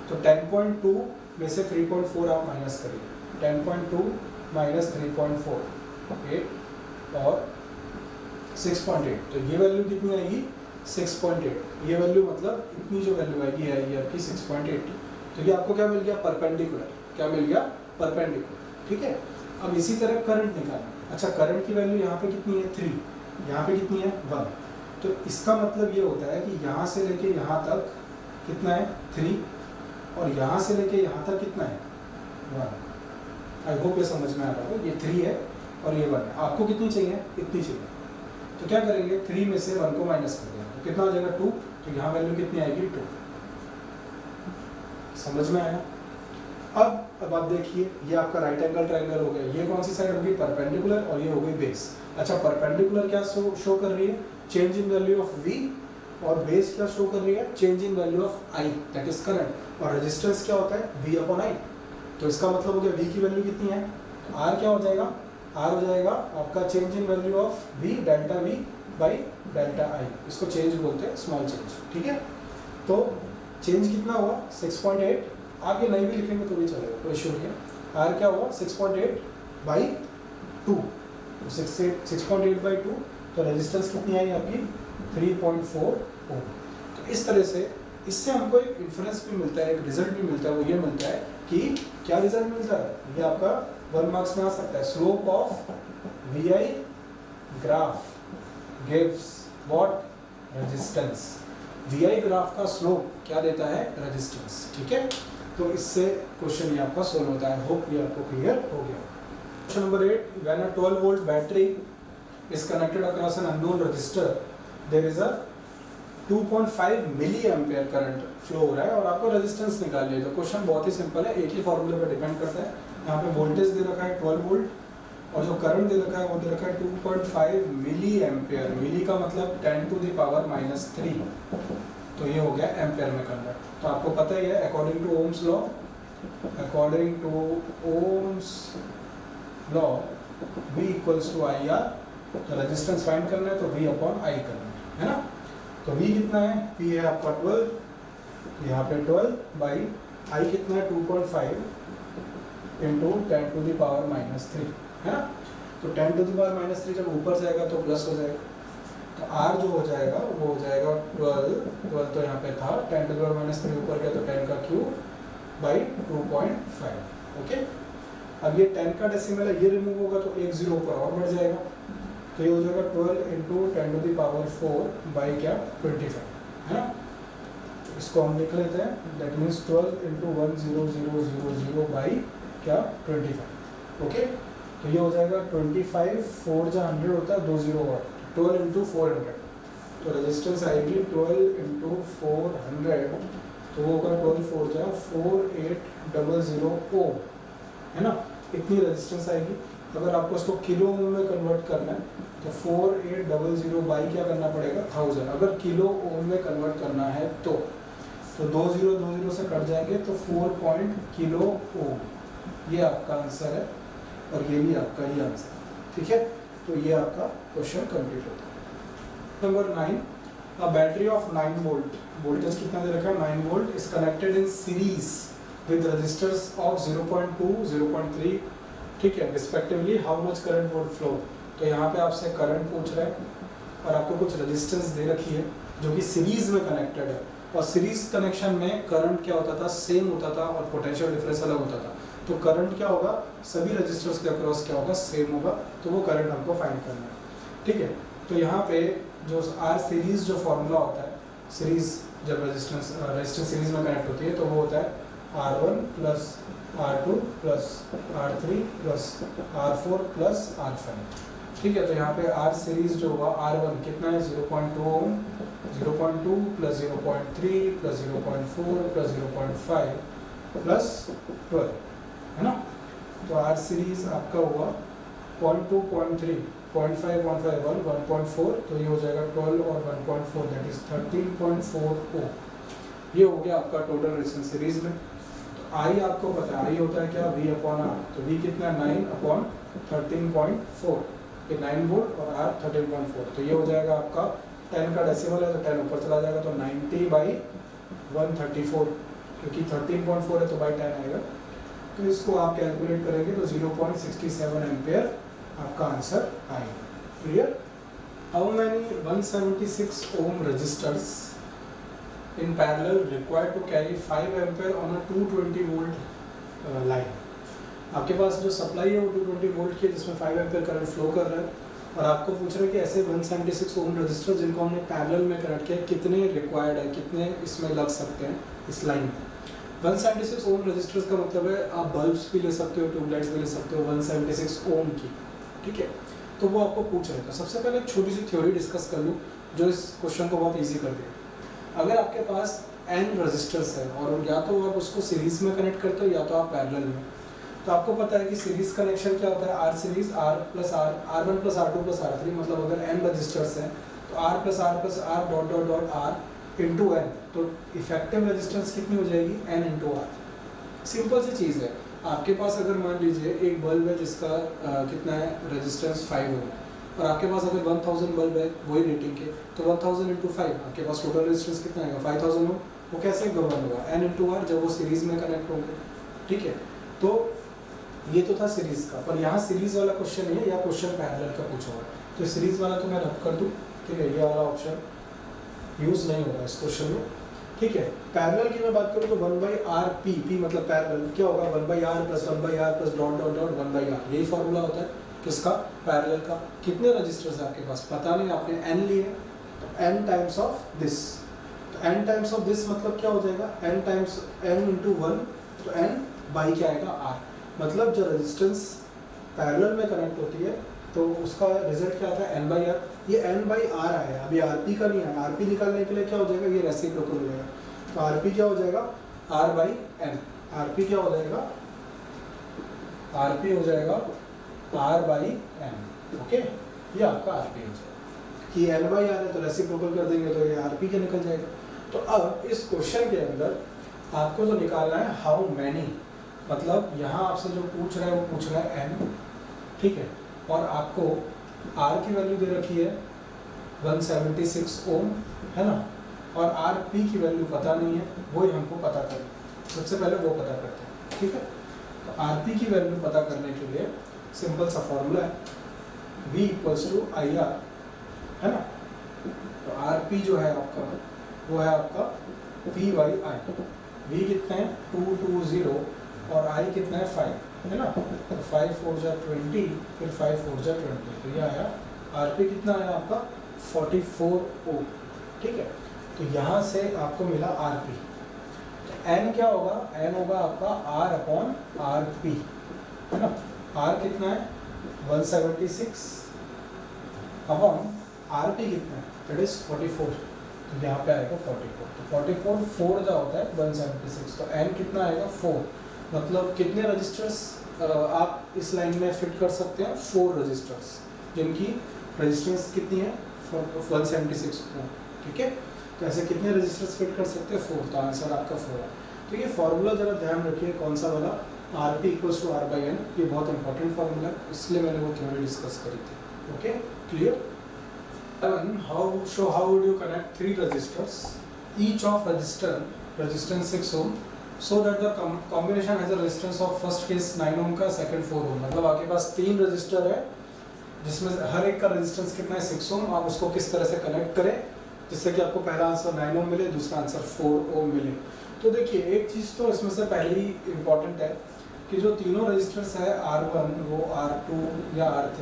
तो 10.2 में से 3.4 आप माइनस करिए। 10.2 माइनस 3.4 8 और 6.8, तो ये वैल्यू कितनी आएगी? 6.8। ये वैल्यू मतलब इतनी जो वैल्यू आएगी है ये आपकी 6.8। तो ये आपको क्या मिल गया? परपेंडिकुलर। क्या मिल गया? परपेंडिकुलर, ठीक है। अब इसी तरह करंट निकालना। अच्छा, करंट की वैल्यू यहाँ पे कितनी है? 3, यहाँ पे कितनी है? 1। तो इसका मतलब ये होता है कि यहाँ से लेके यहाँ तक कितना है? 3, और यहाँ से लेके यहाँ तक कितना है? 1। आई होप ये समझ में आ रहा होगा। ये 3 है और ये 1 है। आपको कितनी चाहिए? इतनी चाहिए। तो क्या करेंगे? 3 में से 1 को माइनस कर देंगे, तो कितना हो जाएगा? 2। तो यहाँ वैल्यू कितनी आएगी? 2। समझ में आया? अब आप देखिए, ये आपका राइट एंगल ट्रायंगल हो गया। ये कौन सी साइड होगी? परपेंडिकुलर, और ये हो गई बेस। अच्छा, परपेंडिकुलर क्या शो कर रही है? Change in value of v, और बेस क्या शो कर रही है? Change in value of i, that is current. और रेजिस्टेंस क्या होता है? v upon i। तो इसका मतलब हो गया v की वैल्यू कितनी है? r क्या हो जाएगा? r हो जाएगा आपका change in value of v, delta v by delta i। इसको चेंज बोलते हैं, स्मॉल चेंज, ठीक है। तो चेंज कितना हुआ? 6.8। आप ये नहीं भी लिखेंगे तो भी चलेगा, कोई इशू नहीं है। r क्या हुआ? 6.8 बाई 2, 6.8 बाई 2। तो रेजिस्टेंस कितनी आई आपकी? 3.4 ओम। तो इस तरह से इससे हमको एक इन्फ्रेंस भी मिलता है, एक रिजल्ट भी मिलता है। वो ये मिलता है कि क्या रिजल्ट मिलता है? ये आपका 1 मार्क्स में आ सकता है। Slope of vi graph gives what? Resistance. vi graph का स्लोप क्या देता है? रेजिस्टेंस, ठीक है। तो इससे क्वेश्चन ये आपका सोल्व होता है। होप ये आपको क्लियर हो गया। Question number 8, when a 12 volt battery is connected across an unknown resistor, there is a 2.5 milli ampere current flow हो रहा है और आपको रेजिस्टेंस निकालनी है। तो क्वेश्चन बहुत ही सिंपल है, एक ही फॉर्मूले पर डिपेंड करता है। यहाँ पे वोल्टेज दे रखा है 12 वोल्ट और जो करंट दे रखा है वो दे रखा है 2.5 मिली एम्पेयर। मिली का मतलब 10 to the power -3 तो ये हो गया एम्पेयर में कन्वर्ट। तो आपको पता ही है according to Ohm's law, according to Ohm's law V equals to I R. तो रेजिस्टेंस फाइंड करना है तो V अपॉन आई करना है ना। तो V कितना है, V है आपका 12, यहाँ पे 12 बाई आई कितना है 2.5 इंटू 10 टू द पावर -3 है ना। तो 10 टू द पावर -3 जब ऊपर जाएगा तो प्लस हो जाएगा, तो R जो हो जाएगा वो हो जाएगा 12 तो यहाँ पे था 10 टू द पावर -3 ऊपर गया तो 10 का क्यूब बाई 2.5। ओके, अब ये 10 का डेसिमल है, ये रिमूव होगा तो एक जीरो ऊपर और बढ़ जाएगा, तो ये हो जाएगा 12 into 10 to the power 4 by क्या 25 है ना। इसको हम लिख लेते हैं, दैट मीन्स 12 इंटू 10000 बाई क्या 25। ओके, तो ये हो जाएगा 25, 4 जा 100 होता है 20 वाट, 12 इंटू 400, तो रेजिस्टेंस आएगी 12 इंटू 400, तो वो होगा 12 4 जा 4800 ओम है ना, इतनी रेजिस्टेंस आएगी। अगर आपको इसको किलो ओम में कन्वर्ट करना है तो 4800 बाई क्या करना पड़ेगा 1000, अगर किलो ओम में कन्वर्ट करना है तो 20 से कट जाएंगे तो 4 किलो ओम, ये आपका आंसर है और ये भी आपका ही आंसर, ठीक है। तो ये आपका क्वेश्चन कंप्लीट होता है। Number 9, a battery of 9 volt, voltage कितना दे रखा है 9 volt, is connected in series with resistors of 0.2 0.3, ठीक है, respectively how much current would flow. तो यहाँ पे आपसे करंट पूछ रहा है और आपको कुछ रेजिस्टेंस दे रखी है जो कि सीरीज में कनेक्टेड है, और सीरीज कनेक्शन में करंट क्या होता था सेम होता था और पोटेंशियल डिफरेंस अलग होता था। तो करंट क्या होगा सभी रजिस्टर्स के अक्रॉस क्या होगा सेम होगा, तो वो करंट हमको फाइंड करना है, ठीक है। तो यहाँ पे जो आर सीरीज जो फॉर्मूला होता है, सीरीज जब रेजिस्टेंस सीरीज में कनेक्ट होती है तो वो होता है R1 plus R2 plus R3 plus R4 plus R5, ठीक है। तो यहाँ पे R सीरीज जो होगा R1 कितना है 0.2 ओम, 0.2 प्लस 0.3 प्लस 0.4 प्लस 0.5 प्लस 12 है ना। तो R सीरीज आपका हुआ 0.2 0.3 0.5 0.5 1.4, तो ये हो जाएगा 12 और 1.4 दैट इज 13.4 ओम। ये हो गया आपका टोटल रेजिस्टेंस सीरीज में। तो आई आपको पता है, आई होता है क्या V अपॉन आर, तो V कितना 9 अपॉन 13.4, ये 9 वोल्ट और R 13.4, तो ये हो जाएगा आपका 10 का डेसिमल है तो 10 ऊपर चला जाएगा, तो 90 बाई 134, क्योंकि 13.4 है तो बाई 10 आएगा, तो इसको आप कैलकुलेट करेंगे तो 0.67 एम्पेयर आपका आंसर आएगा। Clear. How many 176 ohm resistors in parallel required to carry 5 ampere on a 220 volt line। आपके पास जो सप्लाई है वो 220 वोल्ट की है जिसमें 5 एम्पेयर करंट फ्लो कर रहा है, और आपको पूछ रहे हैं कि ऐसे 176 ओम रजिस्टर जिनको हमने पैरेलल में कनेक्ट किया कितने रिक्वायर्ड है, कितने इसमें लग सकते हैं इस लाइन में। 176 ओम रजिस्टर्स का मतलब है आप बल्ब्स भी ले सकते हो, ट्यूबलाइट्स भी ले सकते हो 176 ओम की, ठीक है। तो वो आपको पूछ रहे थे। सबसे पहले एक छोटी सी थ्योरी डिस्कस कर लूँ जो इस क्वेश्चन को बहुत ईजी कर देगा। अगर आपके पास n रजिस्टर्स है और या तो आप उसको सीरीज में कनेक्ट करते हो या तो आप पैरेलल में, तो आपको पता है कि सीरीज कनेक्शन क्या होता है R series R plus R, R1 plus R2 plus R3, मतलब अगर n रजिस्टर्स हैं तो R plus R dot dot dot R into n, तो इफेक्टिव रेजिस्टेंस कितनी हो जाएगी n इंटू R। सिंपल सी चीज़ है। आपके पास अगर मान लीजिए एक बल्ब है जिसका कितना है रेजिस्टेंस 5 ओम, और आपके पास अगर 1000 बल्ब है वही रेटिंग के, तो 1000 इंटू 5 आपके पास टोटल रेजिस्टेंस कितना आएगा 5000 हो। वो कैसे गवर्न होगा n इंटू आर, जब वो सीरीज में कनेक्ट होंगे, ठीक है। तो ये तो था सीरीज का, पर यहाँ सीरीज वाला क्वेश्चन है या क्वेश्चन पैरेलल का पूछा हुआ है, तो सीरीज वाला तो मैं रब कर दूँ, ठीक है, ये वाला ऑप्शन यूज़ नहीं होगा इस क्वेश्चन में, ठीक है। पैरेलल की मैं बात करूँ तो 1/r p मतलब पैरेलल क्या होगा 1/r plus 1/r plus dot dot dot 1/r, यही फॉर्मूला होता है किसका पैरेलल का। कितने रजिस्टर्स है आपके पास पता नहीं, आपने n लिए तो n टाइम्स ऑफ दिस, तो n टाइम्स ऑफ दिस मतलब क्या हो जाएगा n टाइम्स n इंटू 1, तो n बाई क्या आएगा r, मतलब जो रेजिस्टेंस पैरेलल में कनेक्ट होती है तो उसका रिजल्ट क्या आता है n/r। ये n/r आया, अभी rp का नहीं है, rp निकालने के लिए क्या हो जाएगा ये रेसिप्रोकल हो जाएगा, तो rp क्या हो जाएगा r/n, rp क्या हो जाएगा rp हो जाएगा r/n, ओके, ये आपका rp हो जाएगा कि n/r है तो रेसिप्रोकल कर देंगे तो ये rp के निकल जाएगा। तो अब इस क्वेश्चन के अंदर आपको तो निकालना है हाउ मैनी, मतलब यहाँ आपसे जो पूछ रहा है वो पूछ रहा है n, ठीक है, और आपको r की वैल्यू दे रखी है 176 ओम, है ना, और आर पी की वैल्यू पता नहीं है, वही हमको पता करना। सबसे पहले वो पता करते हैं, ठीक है। तो आर पी की वैल्यू पता करने के लिए सिंपल सा फॉर्मूला है V equals to I R, है ना। तो आर पी जो है आपका वो है आपका P बाई आई। V कितना है 220 और I कितना है 5, है ना। तो 5 4 जा 20, फिर 5 4 जा 20, तो ये आया आर पी कितना आया आपका 44 ओम, ठीक है। तो यहाँ से आपको मिला आर पी। तो एन क्या होगा, एन होगा आपका आर अपॉन आर पी, है ना। आर कितना है 176 अपॉन आर पी कितना है दैट इज 44, तो यहाँ पे आएगा 44। तो 44 4 जो होता है 176, तो एन कितना आएगा 4, मतलब कितने रजिस्टर्स आप इस लाइन में फिट कर सकते हैं, 4 रजिस्टर्स जिनकी रेजिस्टेंस कितनी है 176 ओम, ठीक है। तो ऐसे कितने रजिस्टर्स फिट कर सकते हैं 4, तो आंसर आपका 4 है। तो ये फार्मूला जरा ध्यान रखिए, कौन सा वाला, R P equals to R by N, ये बहुत इंपॉर्टेंट फार्मूला है, इसलिए मैंने वो थ्योरी डिस्कस करी थी। Okay, clear. How would you connect 3 resistors, each of resistance 6 ohm, so that the combination has a resistance of first case 9 ohm का, second 4 ohm, मतलब आपके पास 3 रजिस्टर है जिसमें हर एक का रेजिस्टेंस कितना है 6 ओम। आप उसको किस तरह से कनेक्ट करें जिससे कि आपको पहला आंसर 9 ओम मिले, दूसरा आंसर 4 ओम मिले। तो देखिए एक चीज़ तो इसमें से पहले ही इम्पॉर्टेंट है कि जो तीनों रजिस्टर्स है R1 वो R2 या R3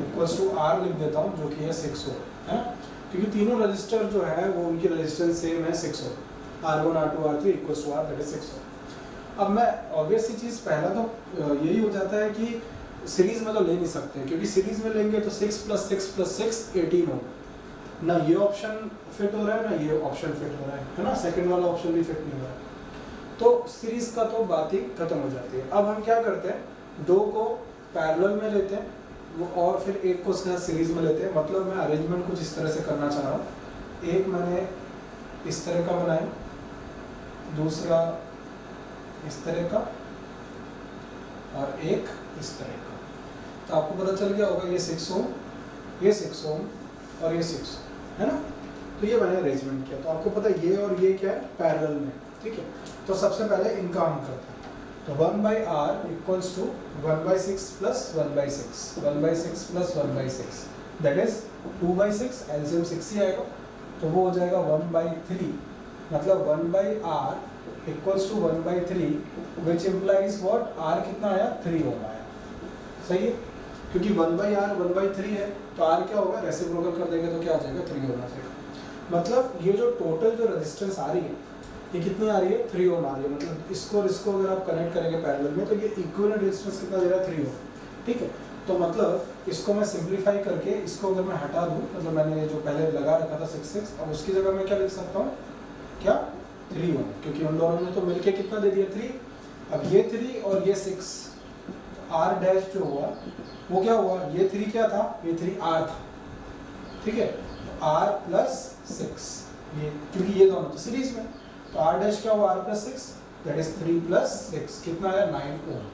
इक्वल्स टू R लिख देता हूँ, जो कि है 6 ओम, है ना, क्योंकि तीनों रजिस्टर जो है वो उनकी रेजिस्टेंस सेम है 6 ohm, R1 R2 R3 equals to R that is 6 ohm. अब मैं ऑब्वियस सी चीज़ पहला तो यही हो जाता है कि सीरीज में तो ले नहीं सकते, क्योंकि सीरीज में लेंगे तो 6 + 6 + 6 18 हो, ना ये ऑप्शन फिट हो रहा है ना ये ऑप्शन फिट हो रहा है ना, सेकंड वाला ऑप्शन भी फिट नहीं हो रहा है, तो सीरीज का तो बात ही खत्म हो जाती है। अब हम क्या करते हैं, 2 को पैरेलल में लेते हैं वो, और फिर एक को सीरीज में लेते हैं। मतलब मैं अरेंजमेंट कुछ इस तरह से करना चाह रहा हूँ, एक मैंने इस तरह का बनाया, दूसरा इस तरह का, और एक इस तरह का। तो आपको पता चल गया होगा ये 6 ओम, ये 6 ओम और ये 6, है ना। तो ये मैंने अरेंजमेंट किया, तो आपको पता है ये और ये क्या है पैरेलल में, ठीक है। तो सबसे पहले इनका हम करते हैं। तो 1/r equals to 1/6 + 1/6, 1/6 + 1/6 that is 2/6, LCM 6 ही आएगा, तो वो हो जाएगा 1/3, मतलब 1/r equals to 1/3 which implies what, r कितना आया 3 ओम आया, सही है, क्योंकि 1/r 1/3 है, तो r क्या होगा, रेसिप्रोकल कर देंगे तो क्या आ जाएगा 3 ओम आ जाएगा। मतलब ये जो टोटल जो रेजिस्टेंस आ रही है ये कितनी आ रही है 3 ओम आ रही है, मतलब इसको और इसको अगर आप कनेक्ट करेंगे पैरेलल में तो ये इक्विवेलेंट रेजिस्टेंस कितना दे रहा है 3 ओम, ठीक है। तो मतलब इसको मैं सिंप्लीफाई करके इसको अगर मैं हटा दूँ, मतलब मैंने जो पहले लगा रखा था 6, अब उसकी जगह मैं क्या लिख सकता हूँ, क्या 3 ओम, क्योंकि उन दोनों ने तो मिलके कितना दे दिया 3। अब ये 3 और ये 6, r डैश जो हुआ वो क्या हुआ, ये 3 क्या था, ये 3r था, ठीक है, तो r + 6, ये क्योंकि ये दोनों तो सीरीज में, तो r डैश क्या हुआ r + 6 दैट इज 3 + 6 कितना है 9 ओम।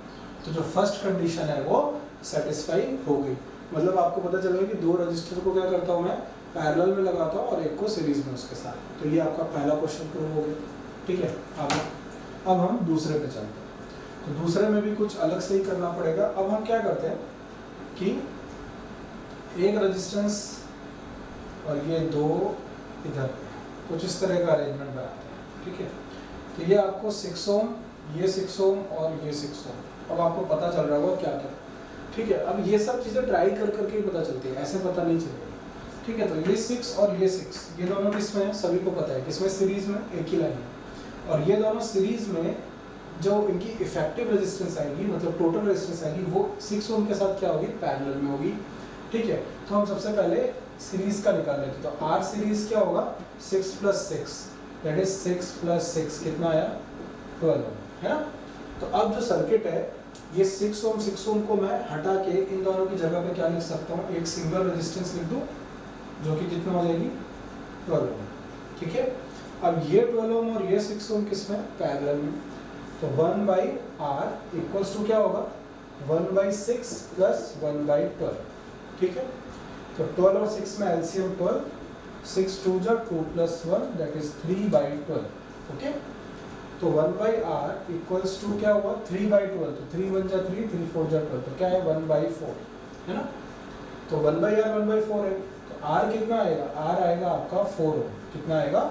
तो जो फर्स्ट कंडीशन है वो सेटिस्फाई हो गई। मतलब आपको पता चलेगा कि 2 रजिस्टर को क्या करता हूँ मैं पैरेलल में लगाता हूँ और एक को सीरीज में उसके साथ। तो ये आपका पहला क्वेश्चन प्रूव हो गया, ठीक है। अब हम दूसरे पे चलते हैं। तो दूसरे में भी कुछ अलग से ही करना पड़ेगा। अब हम क्या करते हैं कि एक रेजिस्टेंस और ये 2 इधर कुछ इस तरह का अरेंजमेंट बनाते हैं, ठीक है। तो ये आपको 6 ओम, ये 6 ओम और ये 6 ओम, अब आपको पता चल रहा होगा क्या क्या, ठीक है। अब ये सब चीज़ें ट्राई कर करके पता चलती है, ऐसे पता नहीं चलेगा, ठीक है। तो ये 6 और ये 6 ये दोनों किसमें है, सभी को पता है किसमें, सीरीज में, एक ही लाइन है। और ये दोनों सीरीज में जो इनकी इफेक्टिव रेजिस्टेंस आएगी, मतलब टोटल रेजिस्टेंस आएगी, वो 6 ओम के साथ क्या होगी, पैरेलल में होगी, ठीक है। तो हम सबसे पहले सीरीज का निकाल लेते हैं। तो आर सीरीज क्या होगा 6 + 6 दैट इज 6 + 6 कितना आया 12 ओम, है ना। तो अब जो सर्किट है ये 6 ओम को मैं हटा के इन दोनों की जगह पे क्या लिख सकता हूँ, एक सिंगल रेजिस्टेंस लिख दूँ जो कि कितना हो जाएगी 12 ओम, ठीक है। अब ये 12 ओम और ये 6 ओम किस में, पैरेलल में, तो 1/r इक्वल्स टू क्या होगा, 1/6 प्लस 1/12, ठीक है। तो 12 और 6 में एलसीएम 12, 6 2 जा 2 प्लस 1 दैट इज 3/12, ओके। तो 1/r इक्वल्स टू क्या हुआ, 3/12, तो 3 1 जा 3, 3 4 जा 12, तो क्या है 1/4, है ना। तो 1/r 1/4 है, तो r कितना आएगा, r आएगा आपका 4 ओम, कितना आएगा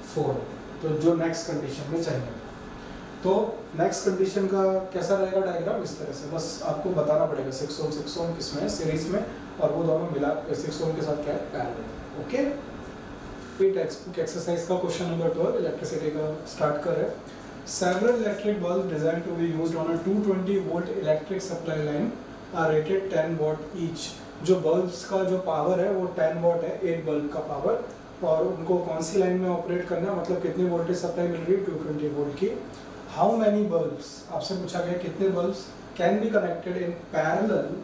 4 ओम, तो जो नेक्स्ट कंडीशन में चाहिए। तो नेक्स्ट कंडीशन का कैसा रहेगा डायग्राम, इस तरह से, बस आपको बताना पड़ेगा 6 ओम किस में है, सीरीज में, और वो दोनों मिला 6 ओम के साथ क्या है, parallel, okay. Text book exercise का क्वेश्चन नंबर 12 इलेक्ट्रिसिटी का स्टार्ट कर रहे हैं। Several electric bulbs designed to be used on a 220 volt electric supply line are rated 10 watt each। जो बल्ब्स का जो पावर है वो 10 वॉट है, एक बल्ब का पावर, और उनको कौन सी लाइन में ऑपरेट करना है, मतलब कितनी वोल्टेज सप्लाई मिल रही है, 220 वोल्ट की। हाउ मैनी बल्ब्स, आपसे पूछा गया कितने bulbs can be connected in parallel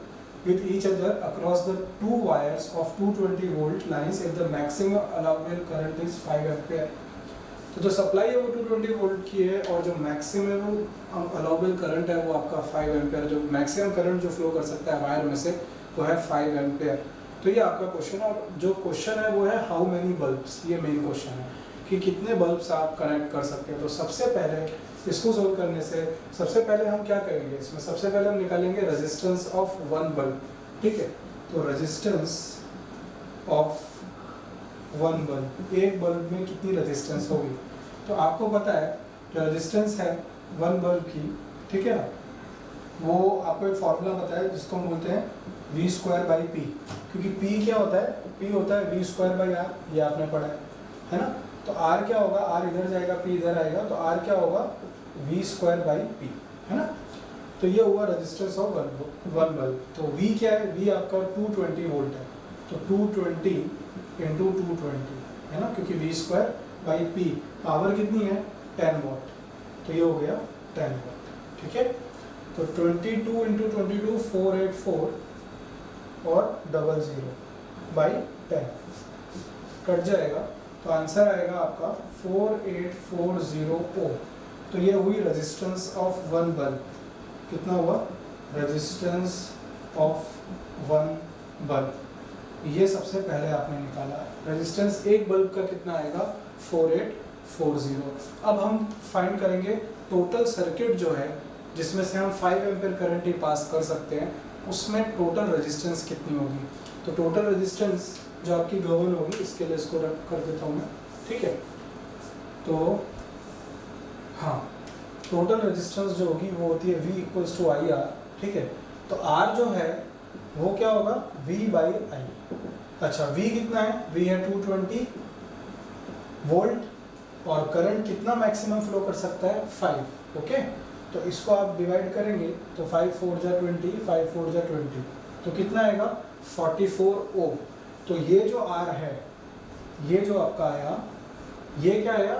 with each other across the two wires of 220 volt lines if the maximum allowable current is 5 ampere। तो जो सप्लाई है वो 220 वोल्ट की है, और जो मैक्सिमम अलाउबल करंट है वो आपका 5 एम्पेयर, जो मैक्सिमम करंट जो फ्लो कर सकता है वायर में से वो है 5 एम्पेयर। तो ये आपका क्वेश्चन है, और जो क्वेश्चन है वो है हाउ मेनी बल्ब्स, ये मेन क्वेश्चन है कि कितने बल्ब्स आप कनेक्ट कर सकते हैं। तो सबसे पहले इसको सोल्व करने से सबसे पहले हम क्या करेंगे, इसमें सबसे पहले हम निकालेंगे रेजिस्टेंस ऑफ वन बल्ब, ठीक है। तो रेजिस्टेंस ऑफ वन बल्ब, एक बल्ब में कितनी रेजिस्टेंस होगी, तो आपको पता है जो रेजिस्टेंस है वन बल्ब की, ठीक है ना, वो आपको एक फॉर्मूला पता है जिसको हम बोलते हैं v²/p, क्योंकि p क्या होता है, p होता है v²/r, ये आपने पढ़ा है ना। तो r क्या होगा, r इधर जाएगा, p इधर आएगा, तो r क्या होगा v²/p, है ना। तो ये हुआ रेजिस्टेंस ऑफ वन बल्ब। तो v क्या है, v आपका 220 वोल्ट है, तो 220 इंटू 220, है ना, क्योंकि v²/p पावर कितनी है 10 वॉट, तो ये हो गया 10 वॉट, ठीक है। तो 22 इंटू 22 484 और 00/10 कट जाएगा, तो आंसर आएगा आपका 4840 ओम। तो ये हुई रेजिस्टेंस ऑफ वन बल्ब, कितना हुआ रेजिस्टेंस ऑफ वन बल्ब, ये सबसे पहले आपने निकाला। रेजिस्टेंस एक बल्ब का कितना आएगा 4840। अब हम फाइंड करेंगे टोटल सर्किट जो है जिसमें से हम 5 एम्पीयर करंट ही पास कर सकते हैं, उसमें टोटल रेजिस्टेंस कितनी होगी। तो टोटल रेजिस्टेंस जो आपकी गवर्न होगी, इसके लिए इसको रख कर देता हूँ मैं, ठीक है। तो हाँ, टोटल रेजिस्टेंस जो होगी वो होती है V=IR, ठीक है। तो R जो है वो क्या होगा V/I। अच्छा, V कितना है, V है 220 वोल्ट, और करंट कितना मैक्सिमम फ्लो कर सकता है 5, ओके। तो इसको आप डिवाइड करेंगे तो 5 4 जा 20, 5 4 जा 20, तो कितना आएगा 44 ओम। तो ये जो R है, ये जो आपका आया, ये क्या आया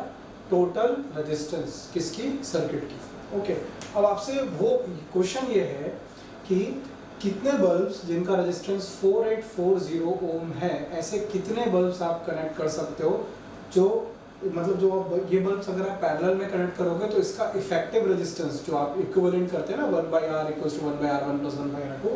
टोटल रेजिस्टेंस किसकी, सर्किट की, ओके। अब आपसे वो क्वेश्चन ये है कि कितने बल्ब्स जिनका रेजिस्टेंस 4840 ओम है, ऐसे कितने बल्ब्स आप कनेक्ट कर सकते हो, जो मतलब जो ये बल्ब्स अगर आप पैरेलल में कनेक्ट करोगे तो इसका इफेक्टिव रेजिस्टेंस जो आप इक्विवेलेंट करते हैं ना 1/R = 1/R1 + 1/R2,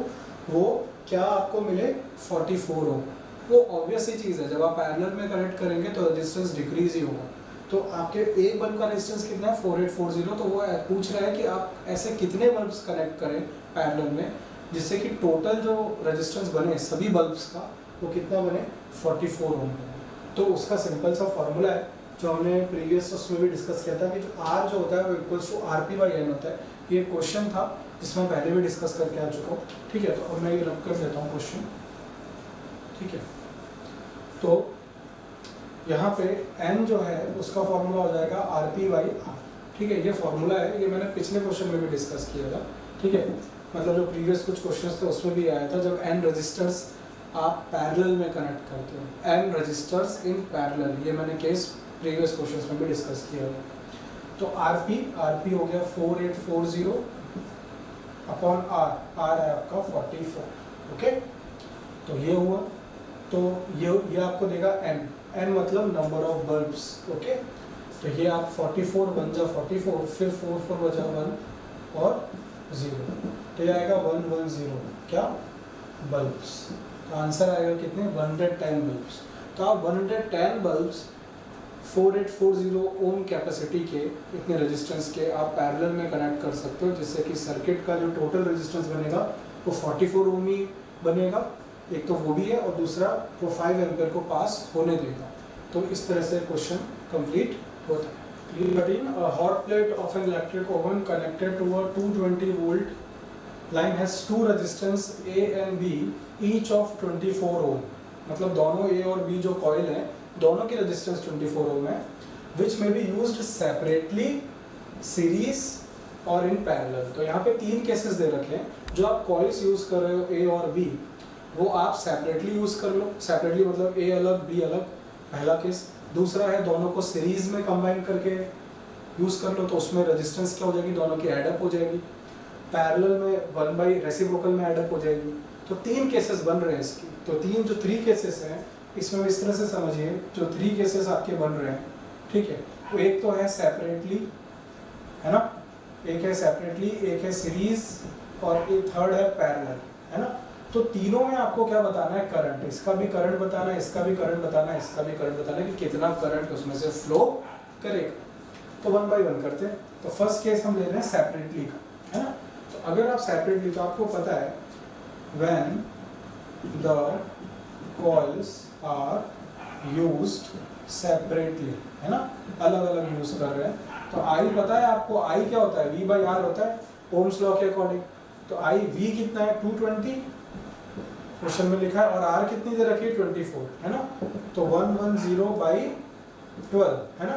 वो क्या आपको मिले 44 ओम। वो ऑब्वियस ही चीज़ है, जब आप पैरेलल में कनेक्ट करेंगे तो रेजिस्टेंस डिक्रीज ही होगा। तो आपके एक बल्ब का रेजिस्टेंस कितना है 4840, तो वो पूछ रहा है कि आप ऐसे कितने बल्ब्स कनेक्ट करें पैरेलल में जिससे कि टोटल जो रेजिस्टेंस बने सभी बल्ब्स का वो कितना बने 44 ओम बने। तो उसका सिंपल सा फॉर्मूला है जो हमने प्रीवियस उसमें भी डिस्कस किया था कि जो R जो होता है वो इक्वल्स टू RP/N होता है। ये क्वेश्चन था जिसमें पहले भी डिस्कस करके आ चुका हूँ, ठीक है। तो अब मैं ये रख कर देता हूँ क्वेश्चन, ठीक है। तो यहाँ पे N जो है उसका फॉर्मूला हो जाएगा RP/R, ठीक है। ये फॉर्मूला है, ये मैंने पिछले क्वेश्चन में भी डिस्कस किया था, ठीक है। मतलब जो प्रीवियस कुछ क्वेश्चंस थे उसमें भी आया था, जब N रजिस्टर्स आप पैरेलल में कनेक्ट करते हो, N रजिस्टर्स इन पैरेलल, ये मैंने केस प्रीवियस क्वेश्चंस में भी डिस्कस किया था। तो RP हो गया 4840 अपॉन R है आपका 44, ओके। तो ये हुआ, तो ये आपको देगा N, n मतलब नंबर ऑफ बल्ब्स, ओके। तो ये आप 44 बन जा 44, फिर 4 4 बजा 1 और 0, तो ये आएगा 110 क्या बल्ब्स। तो आंसर आएगा कितने 110 बल्ब्स। तो आप 110 बल्ब्स 4840 ओम कैपेसिटी के इतने रेजिस्टेंस के आप पैरेलल में कनेक्ट कर सकते हो, जिससे कि सर्किट का जो टोटल रेजिस्टेंस बनेगा वो 44 ओम ही बनेगा, एक तो वो भी है और दूसरा वो 5 एम्पियर को पास होने देगा। तो इस तरह से क्वेश्चन कंप्लीट होता है। 13 a hot plate of an electric oven connected to a 220 volt line has two resistance A and B each of 24 ohm, मतलब दोनों A और B जो कॉइल हैं दोनों की रेजिस्टेंस 24 ओम है, which may be used separately, series और in parallel। तो यहाँ पे 3 केसेस दे रखे हैं, जो आप कॉइल्स यूज कर रहे हो A और B वो आप सेपरेटली यूज कर लो, सेपरेटली मतलब A अलग B अलग, पहला केस। दूसरा है दोनों को सीरीज में कंबाइन करके यूज कर लो, तो उसमें रेजिस्टेंस क्या हो जाएगी, दोनों की एडअप हो जाएगी। पैरेलल में 1 बाई रेसिप्रोकल में एडअप हो जाएगी। तो 3 केसेस बन रहे हैं इसकी। तो 3 केसेस हैं इसमें इस तरह से समझिए, जो 3 केसेस आपके बन रहे हैं, ठीक है, वो एक तो है सेपरेटली, है ना, एक है सेपरेटली, एक है सीरीज और एक थर्ड है पैरेलल, है ना। तो तीनों में आपको क्या बताना है, करंट, इसका भी करंट बताना है, इसका भी करंट बताना है, इसका भी करंट बताना है कि कितना करंट उसमें से फ्लो करेगा। तो 1 बाई 1 करते हैं। तो फर्स्ट केस हम ले रहे हैं सेपरेटली का, है ना। तो अगर आप सेपरेटली, तो आपको पता है when the coils are used separately, है ना, अलग अलग यूज कर रहे हैं। तो आई पता है आपको, आई क्या होता है, V बाई आर होता है ओम्स लॉ के अकॉर्डिंग। तो आई V कितना है 220 क्वेश्चन में लिखा है, और आर कितनी दे रखी है 24, है ना। तो 110 बाई 12, है ना।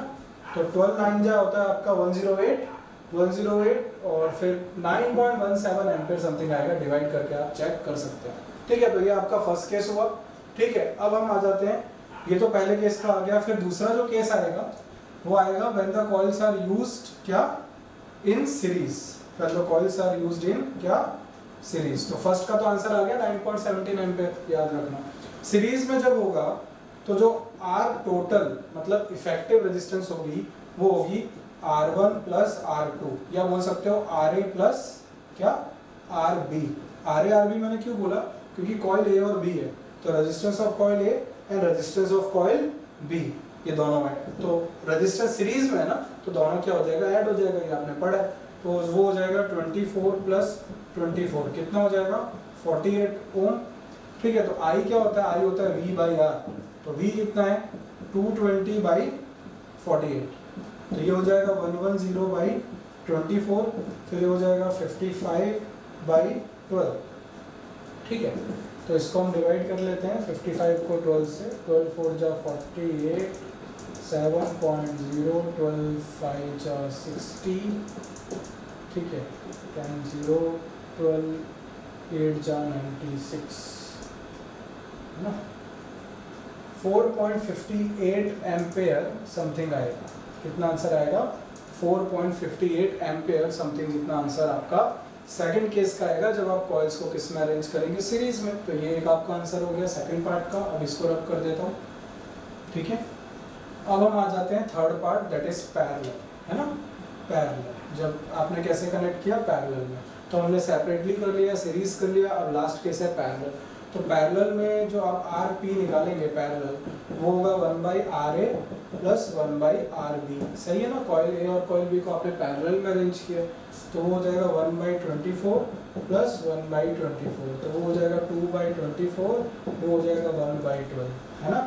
तो 12 9 जा होता है आपका 108 और फिर 9.17 एम्पियर समथिंग आएगा, डिवाइड करके आप चेक कर सकते हैं, ठीक है। तो ये आपका फर्स्ट केस हुआ, ठीक है। अब हम आ जाते हैं, ये तो पहले केस का आ गया। फिर दूसरा जो केस आएगा वो आएगा when the coils are used क्या in series, when the coils are used in क्या सीरीज। तो फर्स्ट का तो आंसर आ गया 9.17 एम्पियर, याद रखना। सीरीज में जब होगा तो जो आर टोटल मतलब इफेक्टिव रेजिस्टेंस होगी वो होगी R1 प्लस R2, या बोल सकते हो RA प्लस क्या RB। RA RB मैंने क्यों बोला, क्योंकि कॉइल A और B है, तो resistance of coil A and resistance of coil B ये दोनों है। तो रेजिस्टेंस सीरीज में है ना, तो दोनों क्या हो जाएगा, ऐड हो जाएगा, ये आपने पढ़ा है। तो वो हो जाएगा 24 प्लस 24 कितना हो जाएगा 48 ओम, ठीक है। तो आई क्या होता है, आई होता है V बाई आर। तो V कितना है 220 बाई 48, तो ये हो जाएगा 110 बाई 24, फिर ये हो जाएगा 55 बाई 12, ठीक है। तो इसको हम डिवाइड कर लेते हैं 55 को 12 से, 12 4 जा 48, 7.0, 12 5 जा 60, ठीक है, 10 12 8 जा 96, है ना। 4.58 एम्पेयर समथिंग आएगा, कितना आंसर आएगा 4.58 एम्पेयर समथिंग, जितना आंसर आपका सेकंड केस का आएगा जब आप कॉइल्स को किस में अरेंज करेंगे, सीरीज में। तो ये एक आपका आंसर हो गया सेकंड पार्ट का। अब इसको रब कर देता हूँ, ठीक है। अब हम आ जाते हैं third part, that is parallel, है ना। पैरेलल जब आपने कैसे कनेक्ट किया, पैरेलल में, तो हमने सेपरेटली कर लिया, सीरीज कर लिया, अब लास्ट केस है पैरेलल। तो पैरेलल में जो आप आर पी निकालेंगे पैरेलल, वो होगा 1 by R A plus 1 by R B, सही है ना। कॉइल ए और कॉइल बी को आपने पैरेलल में अरेंज किया, तो वो हो जाएगा 1 बाई 24 प्लस 1 बाई 24, तो वो हो जाएगा 2 बाई 24, वो हो जाएगा 1 बाई 12, है ना।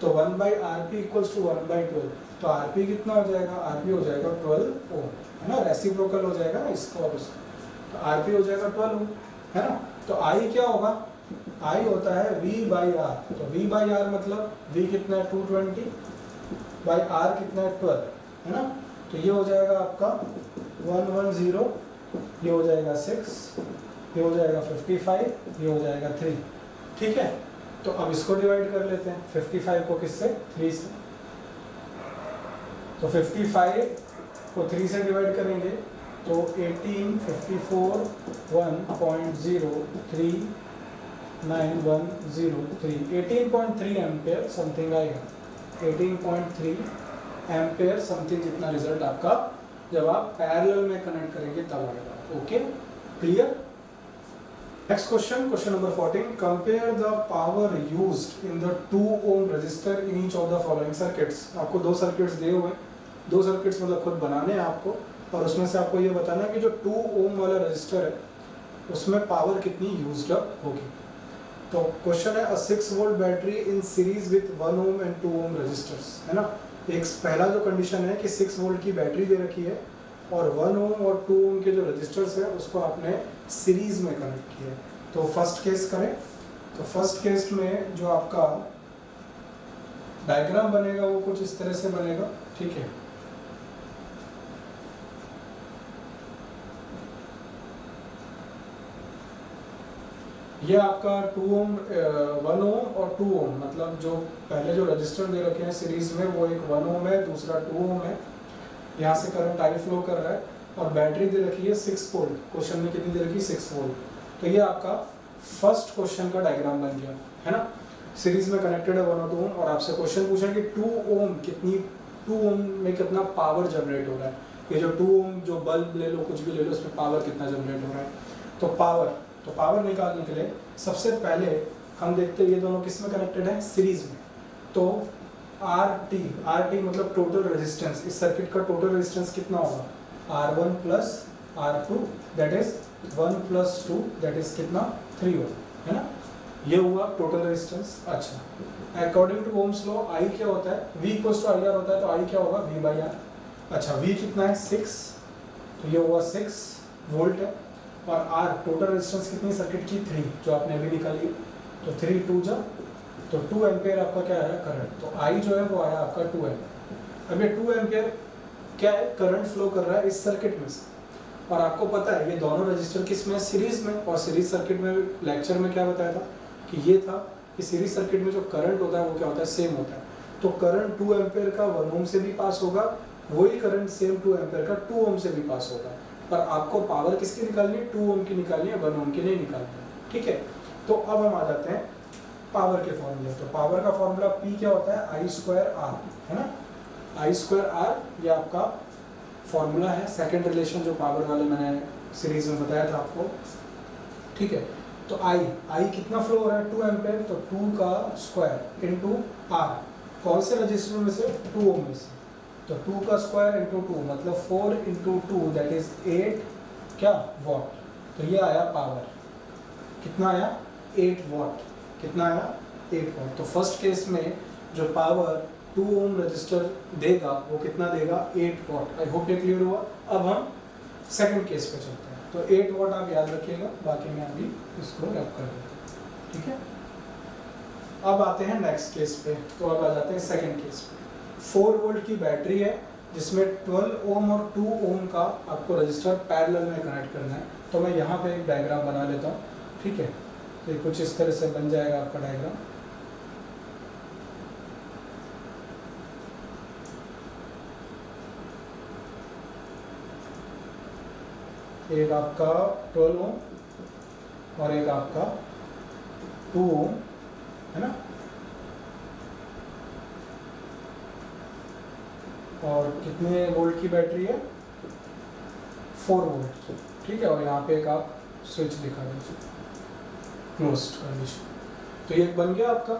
तो 1 by R P equals to 1 by 12, तो आर पी कितना हो जाएगा, आर पी हो जाएगा 12 ओम, है ना। रेसिप्रोकल हो जाएगा इसका और उसका, तो आर पी हो जाएगा 12 ओम, है ना। तो आई क्या होगा, आई होता है V बाई आर। तो V बाई आर मतलब V कितना है 220 बाई आर कितना है 12, है ना। तो ये हो जाएगा आपका 110, ये हो जाएगा 6, ये हो जाएगा 55, ये हो जाएगा 3, ठीक है। तो अब इसको डिवाइड कर लेते हैं 55 को किससे, 3 से। तो 55 को 3 से डिवाइड करेंगे तो 18 54 1.03910 18.3 एम्पेयर समथिंग आएगा, 18.3 एम्पेयर समथिंग जितना रिजल्ट आपका जब आप पैरेलल में कनेक्ट करेंगे तब आएगा। Okay, clear. Next question, question number 14, compare the power used in the 2 ohm resistor in each of the following circuits. आपको 2 सर्किट्स दिए हुए, 2 सर्किट्स मतलब खुद बनाने हैं आपको, और उसमें से आपको ये बताना है कि जो 2 ओम वाला रजिस्टर है उसमें पावर कितनी यूज्ड अप होगी। तो क्वेश्चन है, a 6 volt battery in series with 1 ohm and 2 ohm resistors, है ना। एक पहला जो कंडीशन है कि 6 वोल्ट की बैटरी दे रखी है और 1 ओम और 2 ओम के जो रजिस्टर्स है उसको आपने सीरीज में कनेक्ट किया है। तो फर्स्ट केस करें, तो फर्स्ट केस में जो आपका डायग्राम बनेगा वो कुछ इस तरह से बनेगा, ठीक है। ये आपका 2 ओम 1 ओम और 2 ओम, मतलब जो पहले जो रजिस्टर दे रखे हैं सीरीज में वो एक 1 ओम है, दूसरा 2 ओम है। यहाँ से करंट आई फ्लो कर रहा है और बैटरी दे रखी है 6 वोल्ट। क्वेश्चन में कितनी दे रखी है? 6 वोल्ट। तो ये आपका फर्स्ट क्वेश्चन का डायग्राम बन गया, है ना। सीरीज में कनेक्टेड है 1 और 2 ओम, और आपसे क्वेश्चन पूछा कि 2 ओम कितनी, 2 ओम में कितना पावर जनरेट हो रहा है। ये जो 2 ओम जो बल्ब ले लो, कुछ भी ले लो, उसमें पावर कितना जनरेट हो रहा है। तो पावर निकालने के लिए सबसे पहले हम देखते हैं ये दोनों किस में कनेक्टेड है? सीरीज में। तो RT मतलब टोटल रेजिस्टेंस, इस सर्किट का टोटल रेजिस्टेंस कितना होगा? R1 plus R2 that is 1 plus 2 that is कितना? 3 ओम, है ना। ये हुआ टोटल रेजिस्टेंस। अच्छा, according to Ohm's law I क्या होता है? V इक्वल्स टू IR होता है, तो I क्या होगा? V by R। अच्छा, V कितना है? 6, तो ये हुआ 6 वोल्ट है, और R टोटल रेजिस्टेंस कितनी सर्किट की? 3, जो आपने अभी निकाली। तो 3 2 जा, तो 2 एम्पेयर आपका क्या आया? करंट। तो I जो है वो आया आपका 2 एम्पेयर। अब ये 2 एम्पेयर क्या है? करंट फ्लो कर रहा है इस सर्किट में से, और आपको पता है ये दोनों रजिस्टर किस में? सीरीज में। और सीरीज सर्किट में लेक्चर में क्या बताया था कि ये था कि सीरीज सर्किट में जो करंट होता है वो क्या होता है? सेम होता है। तो करंट 2 एम्पेयर का 1 ओम से भी पास होगा, वही करंट सेम 2 एम्पेयर का 2 ओम से भी पास होगा। पर आपको पावर किसकी निकालनी है? 2 ओम की निकालनी है, 1 ओम की नहीं निकालनी है, ठीक है। तो अब हम आ जाते हैं पावर के फॉर्मूले। तो पावर का फॉर्मूला P क्या होता है? I²R, है ना। I²R ये आपका फॉर्मूला है, सेकंड रिलेशन जो पावर वाले मैंने सीरीज में बताया था आपको, ठीक है। तो I कितना फ्लो हो रहा है? 2 एम्पेयर, तो 2 का स्क्वायर इंटू R, कौन से रजिस्टर में से? 2 ओम में से। तो 2 का स्क्वायर इंटू 2 मतलब 4 इंटू 2 दैट इज 8 क्या? वॉट। तो ये आया पावर, कितना आया? 8 वॉट। कितना आया? 8 वॉट। तो फर्स्ट केस में जो पावर 2 ओम रजिस्टर देगा वो कितना देगा? 8 वॉट। आई होप ये क्लियर हुआ। अब हम सेकंड केस पे चलते हैं। तो 8 वॉट आप याद रखिएगा, बाकी मैं अभी इसको रैप कर देता हूँ, ठीक है। अब आते हैं नेक्स्ट केस पे। तो अब आ जाते हैं सेकंड केस पे। 4 वोल्ट की बैटरी है जिसमें 12 ओम और 2 ओम का आपको रजिस्टर पैरेलल में कनेक्ट करना है। तो मैं यहाँ पे एक डायग्राम बना लेता हूँ, ठीक है। तो ये कुछ इस तरह से बन जाएगा आपका डायग्राम। एक आपका 12 ओम और एक आपका 2 ओम, है ना। और कितने वोल्ट की बैटरी है? 4 वोल्ट, ठीक है। और यहाँ पे एक आप स्विच दिखा दीजिए, क्लोज्ड कंडीशन। तो ये बन गया आपका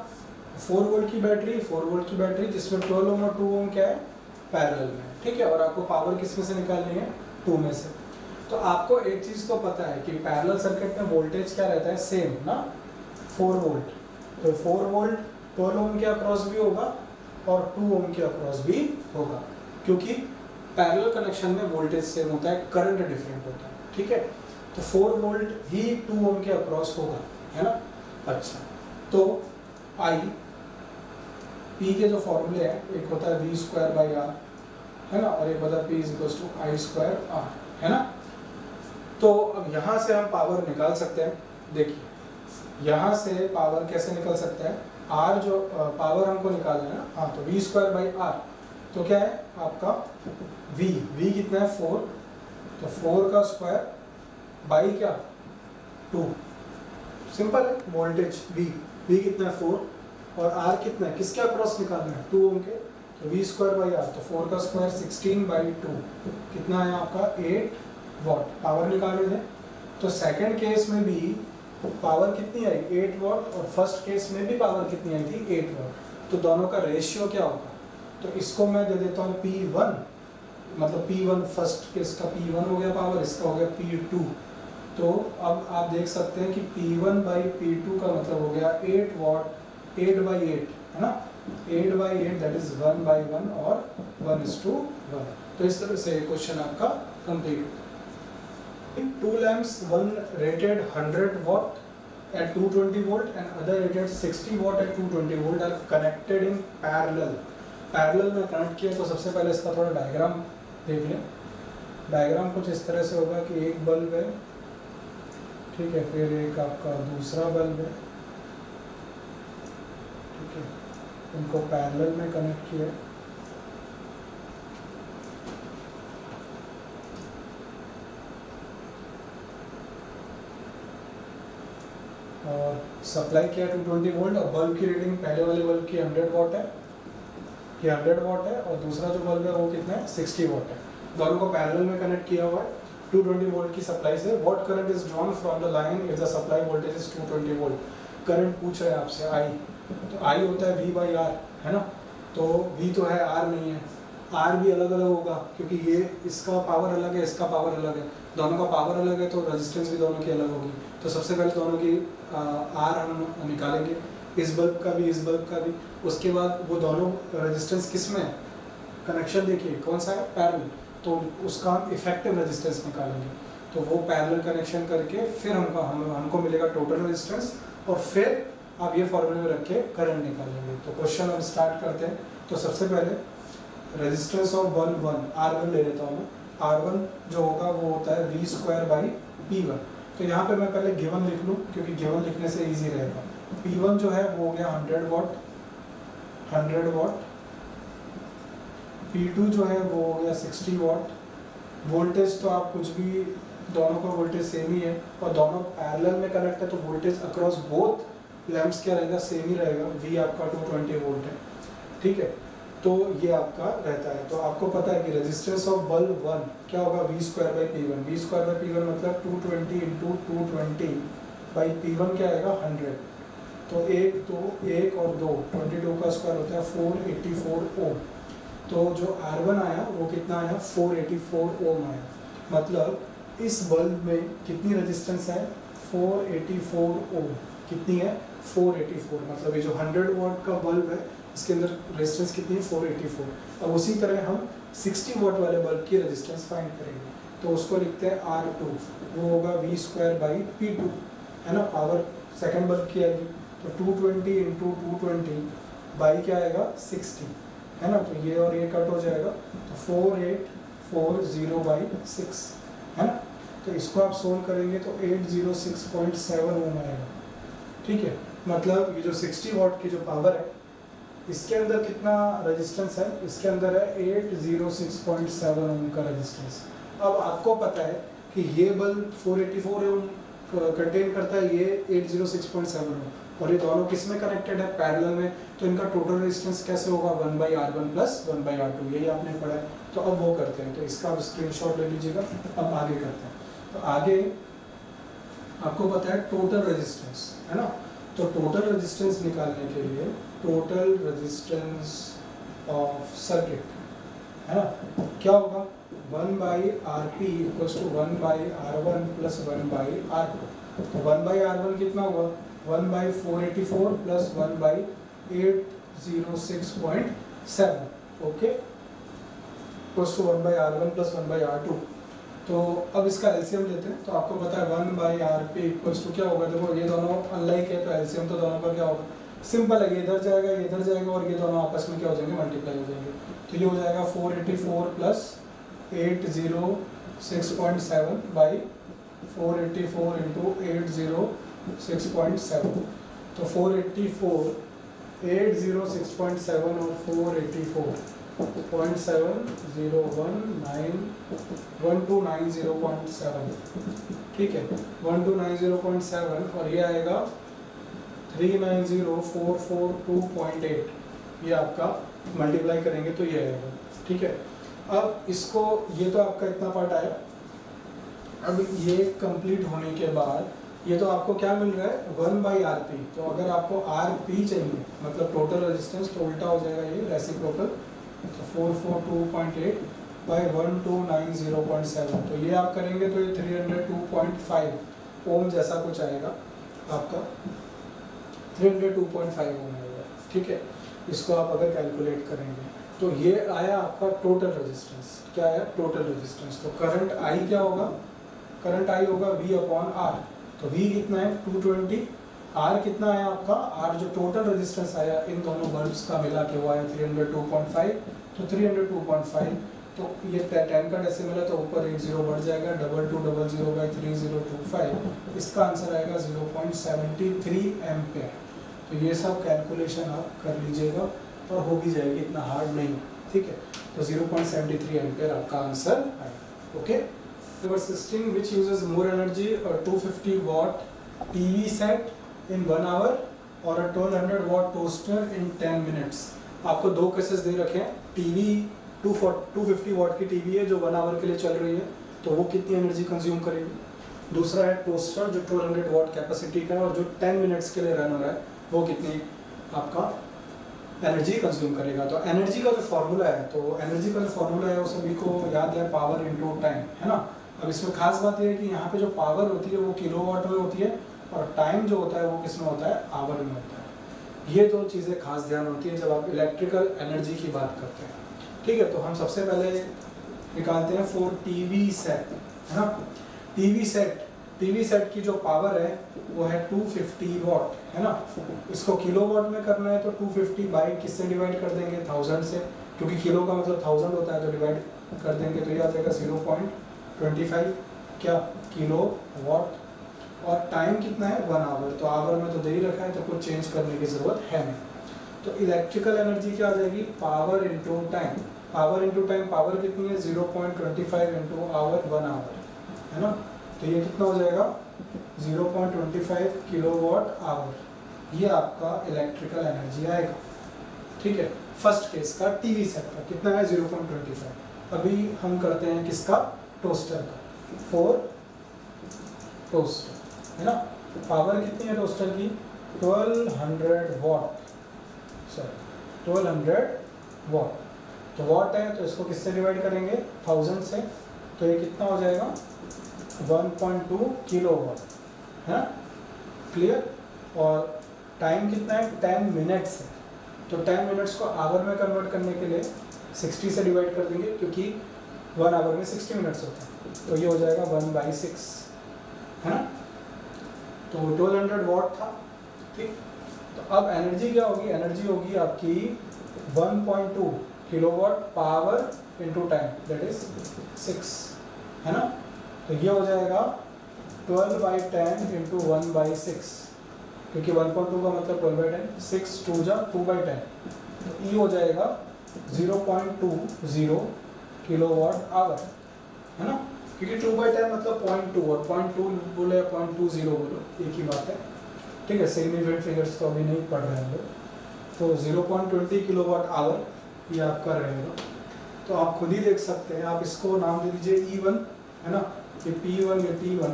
4 वोल्ट की बैटरी, 4 वोल्ट की बैटरी जिसमें 12 ओम और 2 ओम क्या है? पैरेलल में, ठीक है। और आपको पावर किस में से निकालनी है? 2 में से। तो आपको एक चीज़ तो पता है कि पैरेलल सर्किट में वोल्टेज क्या रहता है? सेम ना, 4 वोल्ट। तो 4 वोल्ट 12 ओम के अक्रॉस भी होगा और 2 ओम के अक्रॉस भी होगा, क्योंकि पैरेलल कनेक्शन में वोल्टेज सेम होता है, करंट डिफरेंट होता है, ठीक है। तो 4 वोल्ट ही 2 ओम के अक्रॉस होगा, है ना। अच्छा, तो I P के जो फॉर्मूले हैं, एक होता है V²/R, है ना, और एक होता है P = I²R, है ना। तो अब यहाँ से हम पावर निकाल सकते हैं। देखिए यहाँ से पावर कैसे निकल सकता है? R जो पावर हमको निकालना है ना, हाँ, तो V²/R। तो क्या है आपका? V कितना है? 4, तो 4 का स्क्वायर बाई क्या? 2। सिंपल है, वोल्टेज V कितना है? 4, और आर कितना है, किसके अक्रॉस निकालना है, 2 ओम के, तो वी स्क्वायर बाई आर, तो 4 का स्क्वायर 16/2 कितना है आपका 8 वॉट पावर निकाल रहे हैं। तो सेकंड केस में भी पावर कितनी आई 8 वॉट और फर्स्ट केस में भी पावर कितनी आई थी 8 वॉट। तो दोनों का रेशियो क्या होगा, तो इसको मैं दे देता हूँ P1, मतलब P1 फर्स्ट केस का P1 हो गया पावर, इसका हो गया P2। तो अब आप देख सकते हैं कि P1/P2 का मतलब हो गया 8 वॉट 8/8 है ना, 8/8 दैट इज 1/1 और 1:1। तो इस तरह से क्वेश्चन आपका complete. 2 lamps, one rated 100 watt at 220 volt and other rated 60 watt at 220 volt are connected in parallel। Parallel में कनेक्ट किया तो सबसे पहले इसका थोड़ा डायग्राम देख लें। डायग्राम कुछ इस तरह से होगा कि एक बल्ब है, ठीक है, फिर एक आपका दूसरा बल्ब है, ठीक है, उनको पैरेलल में कनेक्ट किया। और सप्लाई किया 220 वोल्ट और बल्ब की रीडिंग पहले वाले बल्ब की 100 वॉट है, ये 100 वॉट है, और दूसरा जो बल्ब है वो कितना है 60 वॉट है। दोनों को पैरेलल में कनेक्ट किया हुआ है 220 वोल्ट की सप्लाई से। What current is drawn from the line if the supply voltage is 220 volt. Current पूछ रहे हैं आपसे आई, तो आई होता है V/R है ना, तो V तो है, R नहीं है। R भी अलग अलग होगा क्योंकि ये इसका पावर अलग है, इसका पावर अलग है, दोनों का पावर अलग है, तो रेजिस्टेंस भी दोनों की अलग होगी। तो सबसे पहले दोनों की R हम निकालेंगे, इस बल्ब का भी इस बल्ब का भी। उसके बाद वो दोनों रेजिस्टेंस किस में कनेक्शन देखिए कौन सा है पैरेलल, तो उसका हम इफेक्टिव रेजिस्टेंस निकालेंगे। तो वो पैरेलल कनेक्शन करके फिर हमको मिलेगा टोटल रेजिस्टेंस, और फिर आप ये फॉर्मूले में रख के करंट निकालेंगे। तो क्वेश्चन हम स्टार्ट करते हैं। तो सबसे पहले रेजिस्टेंस ऑफ बल्ब 1 R1 ले लेता हूँ मैं। R1 जो होगा वो होता है V²/P1। तो यहाँ पे मैं पहले गिवन लिख लूँ क्योंकि गिवन लिखने से इजी रहेगा। P1 जो है वो हो गया 100 वॉट, P2 जो है वो हो गया 60 वॉट। वोल्टेज तो आप कुछ भी, दोनों का वोल्टेज सेम ही है और दोनों पैरेलल में कनेक्ट है, तो वोल्टेज अक्रॉस बोथ लैंप्स क्या रहेगा, सेम ही रहेगा। V आपका 220 वोल्ट है, ठीक है। तो ये आपका रहता है। तो आपको पता है कि रेजिस्टेंस ऑफ बल्ब 1 क्या होगा V²/P1। V²/P1 मतलब 220 × 220/P1 क्या आएगा 100। तो 1 और 2 22 का स्क्वायर होता है 484 ओम। तो जो R1 आया वो कितना आया 484 ओम आया। मतलब इस बल्ब में कितनी रेजिस्टेंस है 484 ओम। कितनी है 484, मतलब ये जो 100 वॉट का बल्ब है इसके अंदर रेजिस्टेंस कितनी है 484। अब उसी तरह हम 60 वॉट वाले बल्ब की रेजिस्टेंस फाइंड करेंगे। तो उसको लिखते हैं R2, वो होगा V²/P2 है ना, पावर सेकंड बल्ब की आएगी। तो 220 × 220 बाई क्या आएगा 60 है ना, तो ये और ये कट हो जाएगा, तो 4840/6 है ना। तो इसको आप सोल्व करेंगे तो 806.7 ओम आएगा, ठीक है। मतलब ये जो 60 वॉट की जो पावर है इसके अंदर कितना रेजिस्टेंस है, इसके अंदर है 806.7 ओम का रेजिस्टेंस। अब आपको पता है कि ये बल्ब 484 ओम कंटेन करता है, ये 806.7 ओम, और ये दोनों किस में कनेक्टेड है पैरेलल में। तो इनका टोटल रेजिस्टेंस कैसे होगा 1/R1 + 1/R2, यही आपने पढ़ा है। तो अब वो करते हैं, तो इसका आप स्क्रीनशॉट ले लीजिएगा। अब आगे करते हैं। तो आगे आपको पता है टोटल रेजिस्टेंस है ना, तो टोटल रेजिस्टेंस निकालने के लिए टोटल रेजिस्टेंस ऑफ सर्किट है ना क्या होगा 1/Rp = 1/R1 + 1/R2। तो 1/R1 कितना होगा 1/484 + 1/806.7 ओके, = 1/R1 + 1/R2। तो अब इसका एलसीएम लेते हैं। तो आपको पता है 1/Rp = क्या होगा, देखो ये दोनों अनलाइक है तो एलसीएम तो दोनों का क्या होगा, सिंपल है, ये इधर जाएगा ये इधर जाएगा और ये दोनों आपस में क्या हो जाएंगे मल्टीप्लाई हो जाएंगे। तो ये हो जाएगा 484 + 806.7 / 484 × 806.7। तो 484 806.7 और 484.7019129.7 ठीक है 1290.7 और ये आएगा 390,442.8, ये आपका मल्टीप्लाई करेंगे तो ये आएगा, ठीक है। अब इसको, ये तो आपका इतना पार्ट आया। अब ये कंप्लीट होने के बाद ये तो आपको क्या मिल रहा है 1/RP। तो अगर आपको RP चाहिए मतलब टोटल रेजिस्टेंस, तो उल्टा हो जाएगा ये रेसिप्रोकल, तो 442.8 बाई 1290.7, तो ये आप करेंगे तो ये 302.5 ओम जैसा कुछ आएगा आपका, 302.5 ओम आएगा, ठीक है। इसको आप अगर कैलकुलेट करेंगे तो ये आया आपका टोटल रेजिस्टेंस। क्या आया टोटल रेजिस्टेंस? तो करंट आई क्या होगा? करंट आई होगा V/R। तो V कितना है 220, R कितना आया आपका? R जो टोटल रेजिस्टेंस आया इन दोनों बल्ब्स का मिला के वो आया 302.5, तो 302.5, तो ये 10 का डेसिमल है तो ऊपर 1 0 बढ़ जाएगा, 2200/3025, इसका आंसर आएगा 0.73 एम्पेयर। तो ये सब कैलकुलेशन आप कर लीजिएगा और हो भी जाएगी, इतना हार्ड नहीं, ठीक है। तो 0.73 एम्पेयर आपका आंसर आएगा, okay. Number 16, which uses more energy, a 250 watt TV set in 1 hour or a 1200 watt toaster in 10 minutes। आपको दो केसेस दे रखे हैं। टीवी 250 वाट की टीवी है जो 1 आवर के लिए चल रही है, तो वो कितनी एनर्जी कंज्यूम करेगी। दूसरा है टोस्टर जो 1200 वाट कैपेसिटी का है और जो 10 मिनट्स के लिए रन हो रहा है, वो कितनी आपका एनर्जी कंज्यूम करेगा। तो एनर्जी का जो फॉर्मूला है, तो एनर्जी का जो फॉर्मूला है वो सभी को याद है, पावर इनटू टाइम, है ना। अब इसमें खास बात यह है कि यहाँ पे जो पावर होती है वो किलोवाट में होती है और टाइम जो होता है वो किस में होता है, आवर में होता है। ये दो चीज़ें खास ध्यान होती है जब आप इलेक्ट्रिकल एनर्जी की बात करते हैं, ठीक है। तो हम सबसे पहले निकालते हैं फॉर टीवी सेट, है ना। टीवी सेट की जो पावर है वो है 250 वाट, है ना। इसको किलोवाट में करना है तो 250 बाई किससे डिवाइड कर देंगे, 1000 से, क्योंकि किलो का मतलब 1000 होता है, तो डिवाइड कर देंगे तो ये आ जाएगा 0.25 क्या किलो वाट। और टाइम कितना है 1 आवर, तो आवर में तो दे ही रखा है तो कुछ चेंज करने की ज़रूरत है नहीं। तो इलेक्ट्रिकल एनर्जी क्या आ जाएगी, power into time. Power into time, power कितनी है 0.25 इनटू आवर 1 आवर, है ना। तो ये कितना हो जाएगा 0.25 किलोवाट आवर, ये आपका इलेक्ट्रिकल एनर्जी आएगा, ठीक है। फर्स्ट केस का टीवी सेट का कितना है 0.25। अभी हम करते हैं किसका, टोस्टर का, फॉर टोस्टर, है ना। पावर कितनी है टोस्टर की 1200 वाट, सॉरी 1200 वाट। तो वाट है तो इसको किससे डिवाइड करेंगे 1000 से, तो ये कितना हो जाएगा 1.2 किलोवाट, है क्लियर। और टाइम कितना है 10 मिनट्स है, तो 10 मिनट्स को आवर में कन्वर्ट करने के लिए 60 से डिवाइड कर देंगे, क्योंकि 1 आवर में 60 मिनट्स होता है, तो ये हो जाएगा 1/6, है ना। तो 1200 वाट था, ठीक। तो अब एनर्जी क्या होगी, एनर्जी होगी आपकी 1.2 kilowatt power into time, that is 6, है ना। तो ये हो जाएगा 12/10 इंटू 1/6, क्योंकि 1.2 का मतलब 12/10, 6 2 जा 2/10, तो ई हो जाएगा 0.20 किलोवाट आवर, है ना। क्योंकि 2/10 मतलब 0.2 और 0.2 बोले 0.20 बोलो एक ही बात है, ठीक है। सिग्निफिकेंट फिगर्स तो अभी नहीं पढ़ रहे हैं हम लोग। तो 0.20 किलोवाट आवर ये आपका रहेगा। तो आप खुद ही देख सकते हैं, आप इसको नाम दे दीजिए E1, है ना। ये P1 ये T1,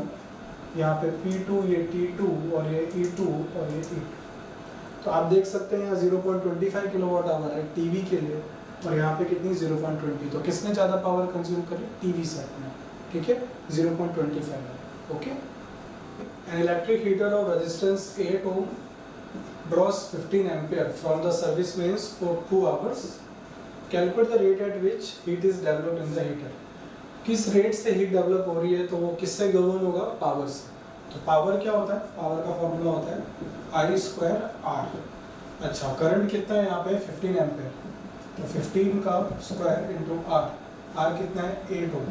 यहाँ पे P2 ये T2 और ये E2 और ये E2। तो आप देख सकते हैं यहाँ 0.25 किलोवाट आवर है टीवी के लिए, और यहाँ पे कितनी 0.20। तो किसने ज़्यादा पावर कंज्यूम करी, टीवी सेट में, ठीक है 0.25, okay. An electric heater of resistance 8 ohm draws 15 ampere from the service mains for 2 hours. Calculate the rate at which heat is developed in the heater. किस रेट से हीट डेवलप हो रही है, तो वो किससे गवर्न होगा, पावर से। तो पावर क्या होता है, पावर का फॉर्मूला होता है I/R। अच्छा, करंट कितना है यहाँ पे 15 एम्पेयर, तो 15 का स्क्वायर इंटू R, R कितना है 8 ओम,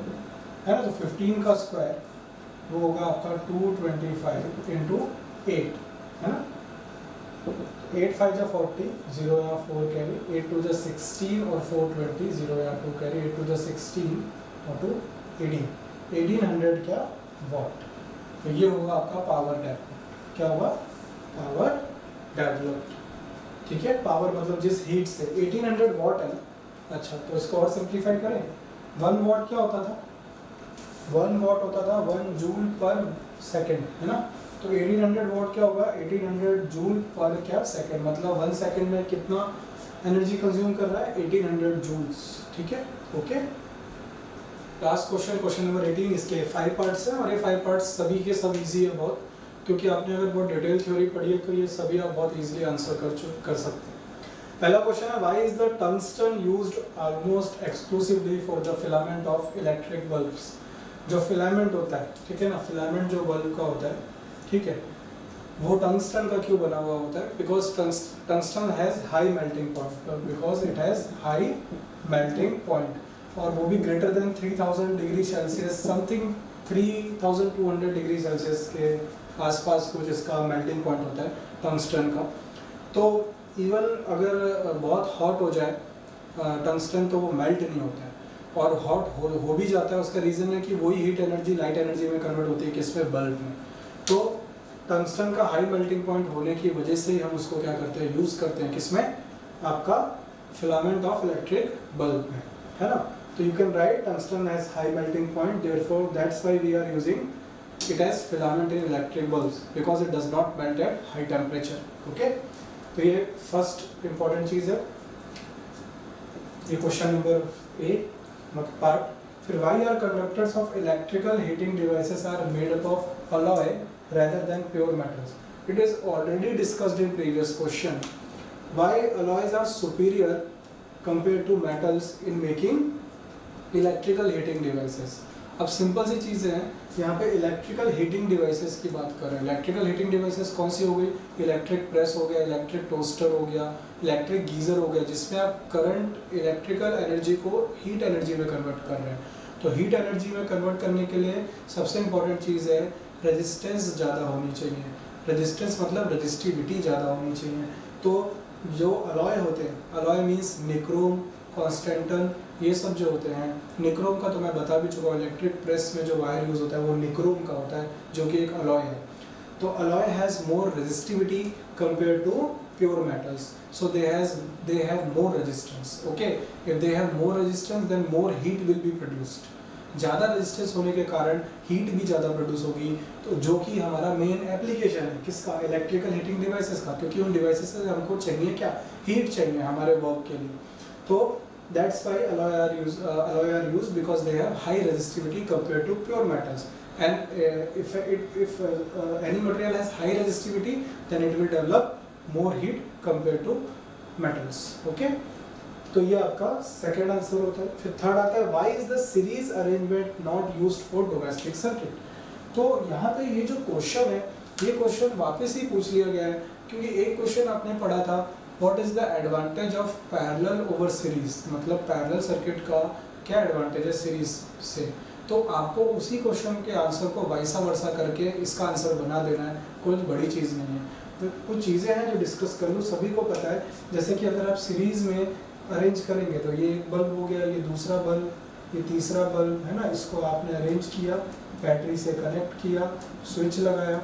है ना। तो 15 का स्क्वायर वो होगा आपका 225 इंटू 8, है ना। 8 5 जा 40, 0 या 4 कैरी, 8 2 जा 16 और 4 20, 0 या 2 कैरी, 8 2 जा 16 और 2 1800 क्या वाट। तो ये होगा आपका पावर डेवलप, क्या होगा पावर डेवलप्ड, ठीक है। पावर मतलब जिस हीट से 1800 वॉट है ना। अच्छा तो इसको और सिंप्लीफाई करें, 1 वॉट क्या होता था, 1 वॉट होता था 1 जूल पर सेकेंड, है ना। तो 1800 वॉट क्या होगा, 1800 जूल पर क्या सेकेंड, मतलब 1 सेकेंड में कितना एनर्जी कंज्यूम कर रहा है, 1800 जूल्स, ठीक है। Okay, last question, question number 18। इसके 5 पार्ट्स हैं और ये 5 पार्ट्स सभी के सब इजी है बहुत, क्योंकि आपने अगर बहुत डिटेल थ्योरी पढ़ी है तो ये सभी आप बहुत इजीली आंसर कर सकते हैं। पहला क्वेश्चन है, why is the tungsten used almost exclusively for the filament of electric bulbs. जो फिलामेंट होता है, ठीक है ना, फिलामेंट जो बल्ब का होता है, ठीक है, वो टंगस्टन का क्यों बना हुआ होता है, because tungsten has high melting point, because it has high melting point, और वो भी greater than 3000 degree Celsius, something 3200 degree Celsius के आसपास कुछ इसका मेल्टिंग पॉइंट होता है टंगस्टन का। तो इवन अगर बहुत हॉट हो जाए टंगस्टन तो वो मेल्ट नहीं होता है, और हॉट हो भी जाता है, उसका रीज़न है कि वही हीट एनर्जी लाइट एनर्जी में कन्वर्ट होती है किसमें, बल्ब में। तो टंगस्टन का हाई मेल्टिंग पॉइंट होने की वजह से ही हम उसको क्या करते हैं, यूज़ करते हैं किसमें, आपका फिलामेंट ऑफ इलेक्ट्रिक बल्ब में, है ना। तो you can write tungsten has high melting point, therefore that's why we are using it as filament in electric bulbs because it does not melt at high temperature. Okay, तो ये फर्स्ट इंपॉर्टेंट चीज है, ये क्वेश्चन नंबर ए पार्ट। फिर why are conductors of electrical heating devices are made up of alloy rather than pure metals? It is already discussed in previous question. Why alloys are superior compared to metals in making electrical heating devices? अब सिंपल सी चीज़ें हैं, यहाँ पे इलेक्ट्रिकल हीटिंग डिवाइसेस की बात कर रहे हैं। इलेक्ट्रिकल हीटिंग डिवाइसेस कौन सी हो गई, इलेक्ट्रिक प्रेस हो गया, इलेक्ट्रिक टोस्टर हो गया, इलेक्ट्रिक गीज़र हो गया, जिसमें आप करंट इलेक्ट्रिकल एनर्जी को हीट एनर्जी में कन्वर्ट कर रहे हैं। तो हीट एनर्जी में कन्वर्ट करने के लिए सबसे इम्पॉर्टेंट चीज़ है रेजिस्टेंस ज़्यादा होनी चाहिए। रेजिस्टेंस मतलब रेजिस्टिविटी ज़्यादा होनी चाहिए। तो जो अलॉय होते हैं, अलॉय मीन्स निक्रोम, कॉन्स्टेंटन, ये सब जो होते हैं, निक्रोम का तो मैं बता भी चुका हूँ, इलेक्ट्रिक प्रेस में जो वायर यूज़ होता है वो निक्रोम का होता है, जो कि एक अलॉय है। तो alloy has more resistivity compare to pure metals, so they have more resistance. Okay, if they have more resistance then more heat will be produced. ज़्यादा रेजिस्टेंस होने के कारण हीट भी ज़्यादा प्रोड्यूस होगी, तो जो कि हमारा मेन एप्लीकेशन है किसका, इलेक्ट्रिकल हीटिंग डिवाइसेस का, क्योंकि उन डिवाइसेस से हमको चाहिए क्या, हीट चाहिए हमारे वर्क के लिए। तो that's why alloy are used because they have high resistivity compared to pure metals, and if any material has high resistivity then it will develop more heat compared to metals. Okay, तो ये आपका सेकेंड आंसर होता है। फिर थर्ड आता है, why is the series arrangement not used for domestic circuit? तो यहाँ पे ये जो क्वेश्चन है, ये क्वेश्चन वापस ही पूछ लिया गया है, क्योंकि एक क्वेश्चन आपने पढ़ा था, what is the advantage of parallel over series, मतलब पैरेलल सर्किट का क्या एडवांटेज है सीरीज से। तो आपको उसी क्वेश्चन के आंसर को वाइसा वर्सा करके इसका आंसर बना देना है, कोई बड़ी चीज़ नहीं है। तो कुछ चीज़ें हैं जो डिस्कस कर लूँ, सभी को पता है। जैसे कि अगर आप सीरीज़ में अरेंज करेंगे तो ये एक बल्ब हो गया, ये दूसरा बल्ब, ये तीसरा बल्ब, है ना, इसको आपने अरेंज किया, बैटरी से कनेक्ट किया, स्विच लगाया।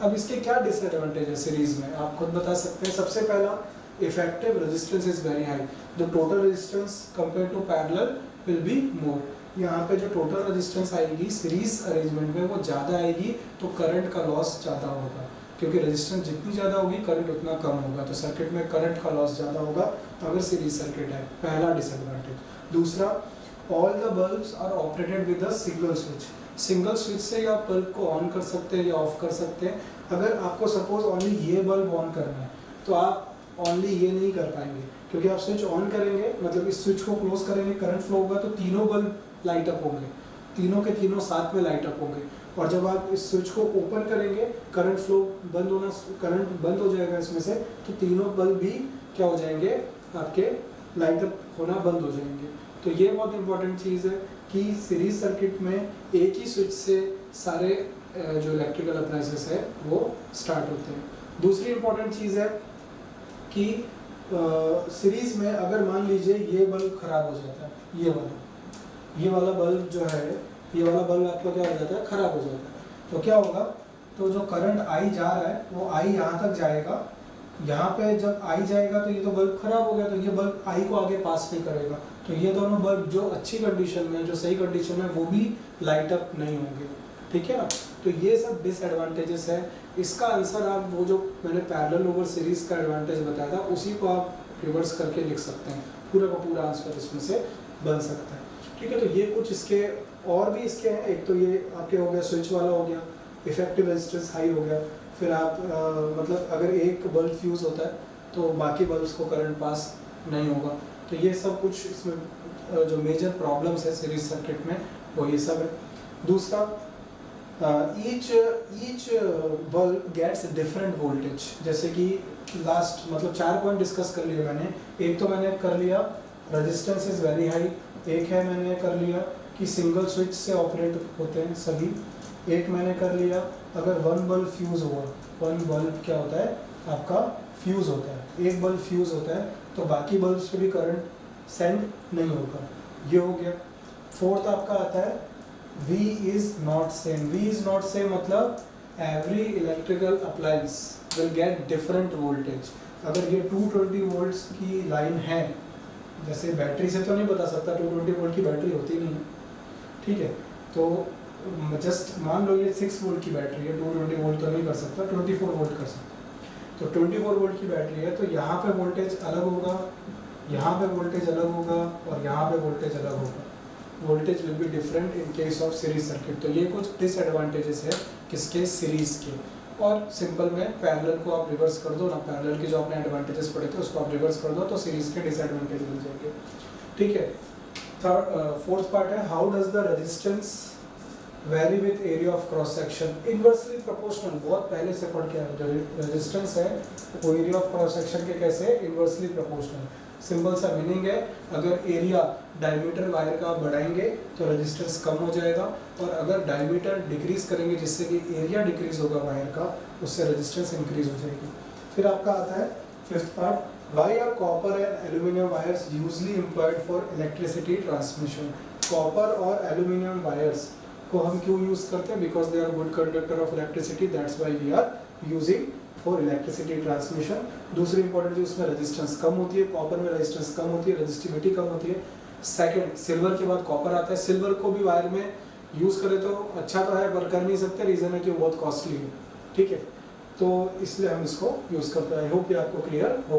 अब इसके क्या डिसएडवांटेज है सीरीज़ में, आप खुद बता सकते हैं। सबसे पहला, effective resistance is very high, the total resistance compared to parallel will be more। यहाँ पे जो टोटल रेजिस्टेंस आएगी सीरीज अरेंजमेंट में वो ज़्यादा आएगी, तो करंट का लॉस ज़्यादा होगा, क्योंकि रेजिस्टेंस जितनी ज़्यादा होगी करंट उतना कम होगा, तो सर्किट में करंट का लॉस ज़्यादा होगा अगर सीरीज सर्किट है, पहला डिसएडवांटेज। दूसरा, all the bulbs are operated with a single switch. Single switch से आप बल्ब को ऑन कर सकते हैं या ऑफ कर सकते हैं। अगर आपको सपोज ओनली ये बल्ब ऑन करना है तो आप ओनली ये नहीं कर पाएंगे, क्योंकि आप स्विच ऑन करेंगे, मतलब इस स्विच को क्लोज करेंगे, करंट फ्लो होगा, तो तीनों बल्ब लाइट अप होंगे, तीनों के तीनों साथ में लाइट अप होंगे। और जब आप इस स्विच को ओपन करेंगे, करंट फ्लो बंद होना, करंट बंद हो जाएगा इसमें से, तो तीनों बल्ब भी क्या हो जाएंगे, आपके लाइट अप होना बंद हो जाएंगे। तो ये बहुत इंपॉर्टेंट चीज़ है कि सीरीज सर्किट में एक ही स्विच से सारे जो इलेक्ट्रिकल अप्लायंसेस है वो स्टार्ट होते हैं। दूसरी इंपॉर्टेंट चीज़ है कि सीरीज में अगर मान लीजिए ये बल्ब खराब हो जाता है, ये वाला बल्ब जो है, ये वाला बल्ब आपका क्या हो जाता है, खराब हो जाता है, तो क्या होगा, तो जो करंट आई जा रहा है वो आई यहाँ तक जाएगा, यहाँ पे जब आई जाएगा तो ये तो बल्ब खराब हो गया, तो ये बल्ब आई को आगे पास नहीं करेगा, तो ये दोनों बल्ब जो अच्छी कंडीशन में, जो सही कंडीशन में, वो भी लाइट अप नहीं होंगे, ठीक है ना। तो ये सब डिसएडवांटेजेस है। इसका आंसर आप वो जो मैंने पैरेलल ओवर सीरीज का एडवांटेज बताया था उसी को आप रिवर्स करके लिख सकते हैं, पूरा का पूरा आंसर इसमें से बन सकता है, ठीक है। तो ये कुछ इसके और भी इसके हैं। एक तो ये आपके हो गया स्विच वाला हो गया, इफेक्टिव रेजिस्टेंस हाई हो गया, फिर आप मतलब अगर एक बल्ब फ्यूज़ होता है तो बाकी बल्ब्स को करंट पास नहीं होगा। तो ये सब कुछ इसमें जो मेजर प्रॉब्लम्स है सीरीज सर्किट में वो ये सब है। दूसरा, each bulb gets different voltage, जैसे कि लास्ट मतलब 4 पॉइंट डिस्कस कर लिए मैंने। एक तो मैंने कर लिया रेजिस्टेंस इज़ वेरी हाई, एक है मैंने कर लिया कि सिंगल स्विच से ऑपरेट होते हैं सभी, एक मैंने कर लिया अगर वन बल्ब फ्यूज़ हुआ, वन बल्ब क्या होता है आपका फ्यूज़ होता है, एक बल्ब फ्यूज़ होता है तो बाकी बल्ब्स पे भी करंट सेंड नहीं होगा, ये हो गया। फोर्थ आपका आता है V is not same। V is not same मतलब every electrical appliance will get different voltage। अगर ये 220 वोल्ट्स की लाइन है, जैसे बैटरी से तो नहीं बता सकता, 220 वोल्ट की बैटरी होती नहीं है, ठीक है। तो जस्ट मान लो ये 6 वोल्ट की बैटरी है, 220 वोल्ट तो नहीं कर सकता, 24 वोल्ट कर सकता। तो 24 वोल्ट की बैटरी है तो यहाँ पे वोल्टेज अलग होगा, यहाँ पे वोल्टेज अलग होगा और यहाँ पे वोल्टेज अलग होगा। Voltage will be different in case of series circuit. तो ये कुछ डिसएडवांटेजेस है किसके, सीरीज के। और सिंपल में पैरेलल को आप रिवर्स कर दो ना, पैरेलल के जो आपने एडवांटेजेस पढ़े थे उसको आप रिवर्स कर दो तो सीरीज के डिसएडवांटेज मिल जाएंगे, ठीक है। फोर्थ पार्ट है how does the resistance very with area of cross section. Inversely proportional, बहुत पहले से पढ़ के आए, जो रेजिस्टेंस है वो एरिया ऑफ क्रॉस सेक्शन के कैसे, इनवर्सली प्रोपोर्शनल। सिंपल सा मीनिंग है, अगर एरिया डायमीटर वायर का बढ़ाएंगे तो रेजिस्टेंस कम हो जाएगा, और अगर डायमीटर डिक्रीज करेंगे जिससे कि एरिया डिक्रीज होगा वायर का, उससे रेजिस्टेंस इंक्रीज हो जाएगी। फिर आपका आता है fifth part, why are copper and aluminium wires usually employed for electricity transmission. Copper और एल्यूमिनियम वायर्स को हम क्यों यूज करते हैं, because they are good conductor of electricity, that's why we are using for electricity transmission. दूसरी इंपॉर्टेंट चीज, उसमें रेजिस्टेंस कम होती है, कॉपर में रेजिस्टेंस कम होती है, रेजिस्टिविटी कम होती है। सेकंड, सिल्वर के बाद कॉपर आता है। सिल्वर को भी वायर में यूज़ करें तो अच्छा तो है पर कर नहीं सकते, रीज़न है कि वो बहुत कॉस्टली है, ठीक है। तो इसलिए हम इसको यूज़ करते हैं। आई होप ये आपको क्लियर हो गया।